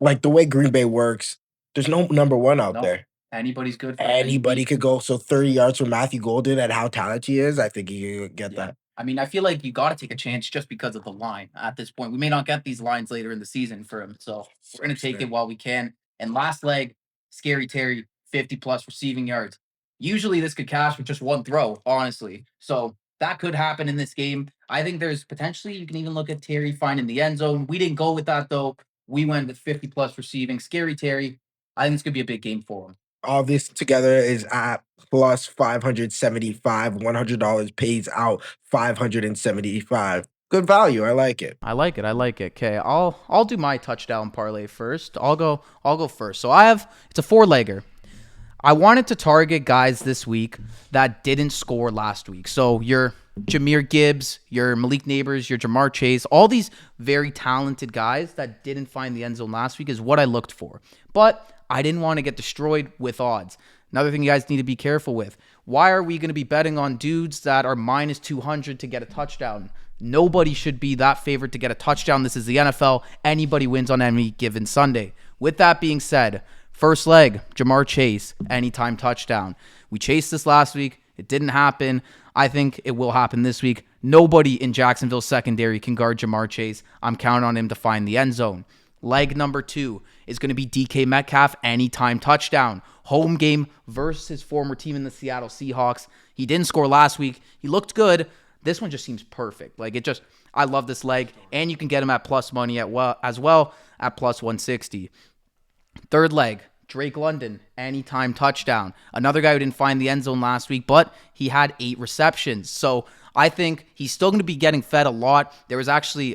like the way Green Bay works, there's no number one out No, there. anybody's good for any Anybody week. could go. So 30 yards from Matthew Golden and how talented he is, I think he could get Yeah. that. I mean, I feel like you got to take a chance just because of the line at this point. We may not get these lines later in the season for him. So we're going to take it while we can. And last leg, Scary Terry, 50 plus receiving yards. Usually this could cash with just one throw, honestly. So that could happen in this game. I think there's potentially, you can even look at Terry finding the end zone. We didn't go with that though. We went with 50 plus receiving. Scary Terry, I think it's going to be a big game for him. All this together is at plus 575. $100 pays out 575. Good value. I like it. I like it. I like it. Okay, I'll do my touchdown parlay first. I'll go first. So I have it's a four-legger. I wanted to target guys this week that didn't score last week. So your Jameer Gibbs, your Malik Neighbors, your Jamar Chase, all these very talented guys that didn't find the end zone last week is what I looked for. But I didn't want to get destroyed with odds. Another thing you guys need to be careful with. Why are we going to be betting on dudes that are minus 200 to get a touchdown? Nobody should be that favored to get a touchdown. This is the NFL. Anybody wins on any given Sunday. With that being said, first leg, Jamar Chase, anytime touchdown. We chased this last week. It didn't happen. I think it will happen this week. Nobody in Jacksonville's secondary can guard Jamar Chase. I'm counting on him to find the end zone. Leg number two is going to be DK Metcalf, anytime touchdown. Home game versus his former team in the Seattle Seahawks. He didn't score last week. He looked good. This one just seems perfect. I love this leg, and you can get him at plus money as well at plus 160. Third leg, Drake London, anytime touchdown. Another guy who didn't find the end zone last week, but he had 8 receptions. So I think he's still going to be getting fed a lot. There was actually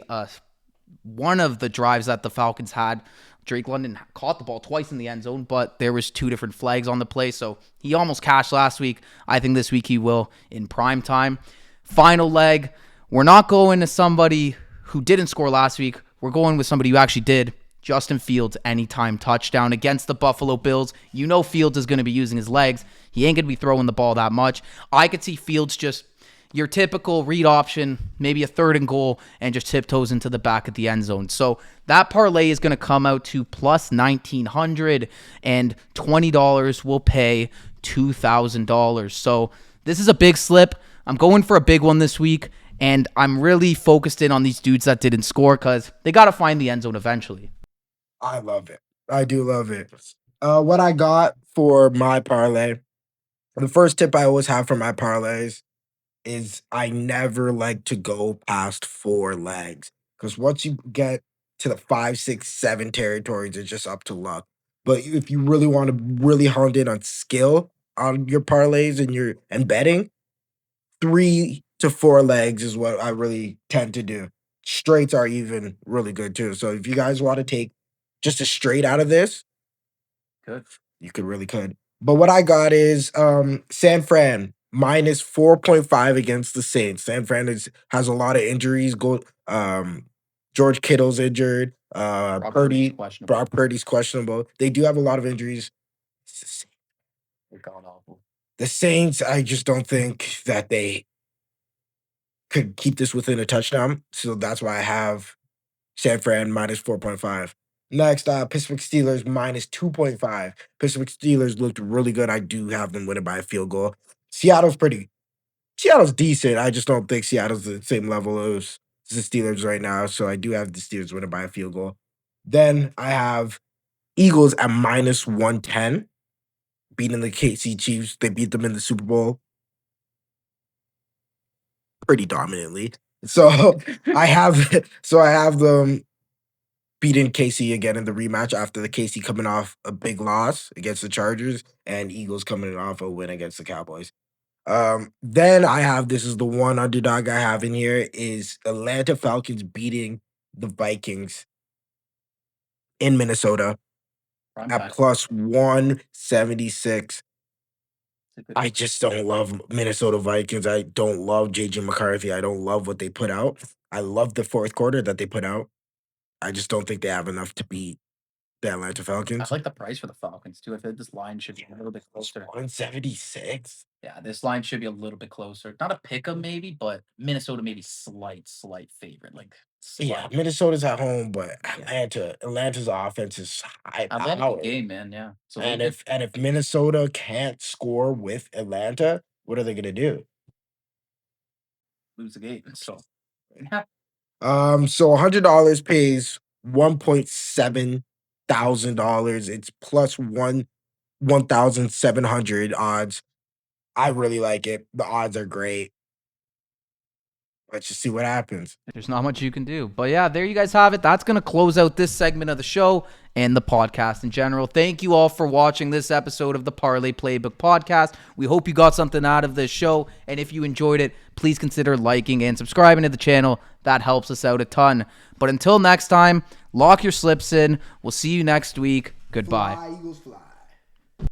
one of the drives that the Falcons had. Drake London caught the ball twice in the end zone, but there was 2 different flags on the play, so he almost cashed last week. I think this week he will in prime time. Final leg, we're not going to somebody who didn't score last week. We're going with somebody who actually did. Justin Fields, anytime touchdown against the Buffalo Bills. You know Fields is going to be using his legs. He ain't going to be throwing the ball that much. I could see Fields just your typical read option, maybe a third and goal, and just tiptoes into the back of the end zone. So that parlay is going to come out to plus 1,900, and $20 will pay $2,000. So this is a big slip. I'm going for a big one this week, and I'm really focused in on these dudes that didn't score because they got to find the end zone eventually. I love it. I do love it. What I got for my parlay, the first tip I always have for my parlays is I never like to go past 4 legs because once you get to the 5, 6, 7 territories, it's just up to luck. But if you really want to really hone in on skill on your parlays and your and betting, 3 to 4 legs is what I really tend to do. Straights are even really good too. So if you guys want to take just a straight out of this, Good. you could. But what I got is San Fran minus 4.5 against the Saints. San Fran has a lot of injuries. George Kittle's injured. Rob Purdy's Purdy questionable. Brock Purdy's questionable. They do have a lot of injuries. They're god awful. The Saints, I just don't think that they could keep this within a touchdown. So that's why I have San Fran minus 4.5. Next, Pittsburgh Steelers minus 2.5. Pittsburgh Steelers looked really good. I do have them winning by a field goal. Seattle's pretty. Seattle's decent. I just don't think Seattle's the same level as the Steelers right now. So I do have the Steelers winning by a field goal. Then I have Eagles at minus 110, beating the KC Chiefs. They beat them in the Super Bowl pretty dominantly. So I have them beating KC again in the rematch after the KC coming off a big loss against the Chargers and Eagles coming off a win against the Cowboys. Then I have this is the one underdog I have in here is Atlanta Falcons beating the Vikings in Minnesota Prime at time. plus 176. It's a good I just don't love Minnesota Vikings. I don't love JJ McCarthy. I don't love what they put out. I love the fourth quarter that they put out. I just don't think they have enough to beat the Atlanta I Falcons. like the price for the Falcons too. I feel like this line should be a little bit closer. 176. Yeah, this line should be a little bit closer. Not a pick 'em maybe, but Minnesota maybe slight favorite. Like Yeah, slight. Minnesota's at home, but Yeah. Atlanta's offense is high Atlanta good powered. game, man. Yeah. So they And could if Minnesota can't score with Atlanta, what are they gonna do? lose the game. So yeah, So $100 pays 1.7 thousand dollars. It's plus 1,700 odds. I really like it. The odds are great. Let's just see what happens. there's not much you can do. But yeah, there you guys have it. That's going to close out this segment of the show and the podcast in general. Thank you all for watching this episode of the Parlay Playbook podcast. We hope you got something out of this show. And if you enjoyed it, please consider liking and subscribing to the channel. That helps us out a ton. But until next time, lock your slips in. We'll see you next week. Goodbye. Fly, Eagles fly.